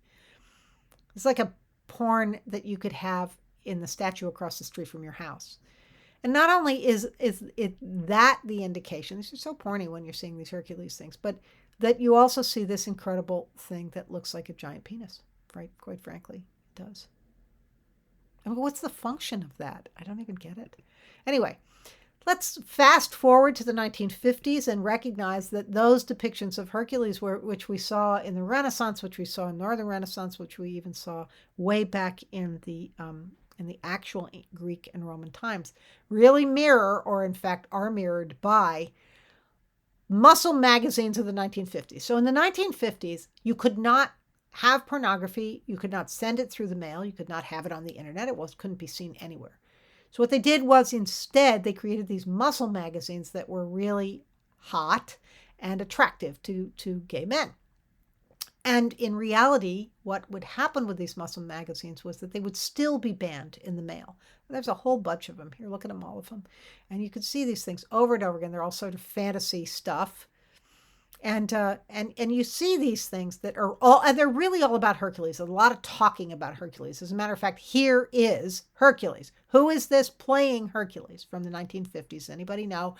It's like a porn that you could have in the statue across the street from your house. And not only is it that the indication, this is so porny when you're seeing these Hercules things, but that you also see this incredible thing that looks like a giant penis, right? Quite frankly, it does. I mean, what's the function of that? I don't even get it. Anyway, let's fast forward to the 1950s and recognize that those depictions of Hercules, which we saw in the Renaissance, which we saw in Northern Renaissance, which we even saw way back in the actual Greek and Roman times, really mirror, or in fact are mirrored by, muscle magazines of the 1950s. So in the 1950s, you could not have pornography. You could not send it through the mail. You could not have it on the internet. It couldn't be seen anywhere. So what they did was instead they created these muscle magazines that were really hot and attractive to gay men. And in reality, what would happen with these muscle magazines was that they would still be banned in the mail. There's a whole bunch of them. Here, look at them, all of them. And you can see these things over and over again. They're all sort of fantasy stuff. And you see these things that are all, and they're really all about Hercules. There's a lot of talking about Hercules. As a matter of fact, here is Hercules. Who is this playing Hercules from the 1950s? Anybody know?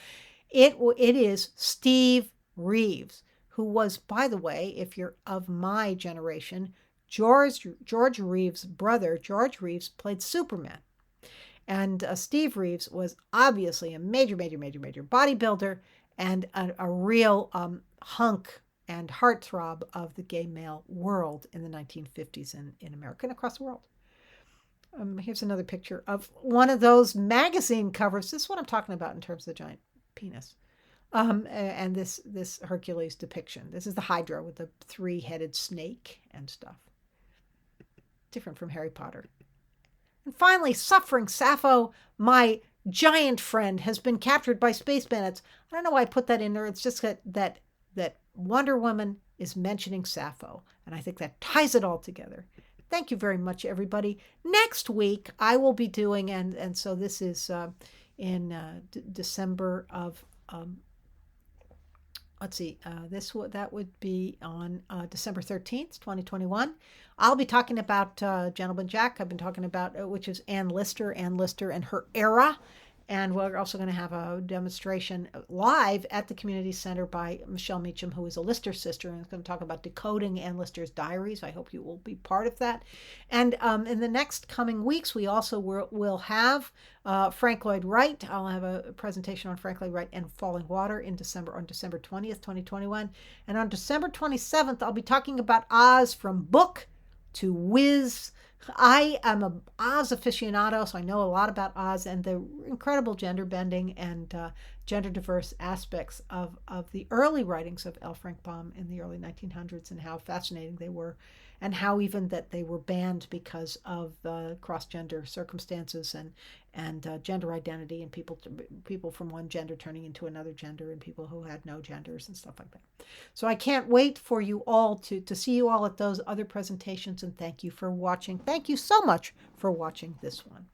It is Steve Reeves, who was, by the way, if you're of my generation, George Reeves' brother. George Reeves played Superman. And Steve Reeves was obviously a major bodybuilder and a real hunk and heartthrob of the gay male world in the 1950s in America and across the world. Here's another picture of one of those magazine covers. This is what I'm talking about in terms of the giant penis. And this Hercules depiction. This is the Hydra with the three-headed snake and stuff. Different from Harry Potter. And finally, suffering Sappho, my giant friend, has been captured by space bandits. I don't know why I put that in there. It's just that Wonder Woman is mentioning Sappho. And I think that ties it all together. Thank you very much, everybody. Next week, I will be doing, and so this is in December of... that would be on December 13th, 2021. I'll be talking about Gentleman Jack. I've been talking about, which is Anne Lister and her era. And we're also going to have a demonstration live at the community center by Michelle Meacham, who is a Lister sister, and is going to talk about decoding Anne Lister's diaries. I hope you will be part of that. And in the next coming weeks, we also will have Frank Lloyd Wright. I'll have a presentation on Frank Lloyd Wright and Falling Water on December 20th, 2021. And on December 27th, I'll be talking about Oz from book to whiz. I am a Oz aficionado, so I know a lot about Oz and the incredible gender bending and gender diverse aspects of the early writings of L. Frank Baum in the early 1900s, and how fascinating they were, and how even that they were banned because of cross gender circumstances and gender identity, and people from one gender turning into another gender, and people who had no genders and stuff like that. So I can't wait for you all to see you all at those other presentations, and thank you for watching. Thank you so much for watching this one.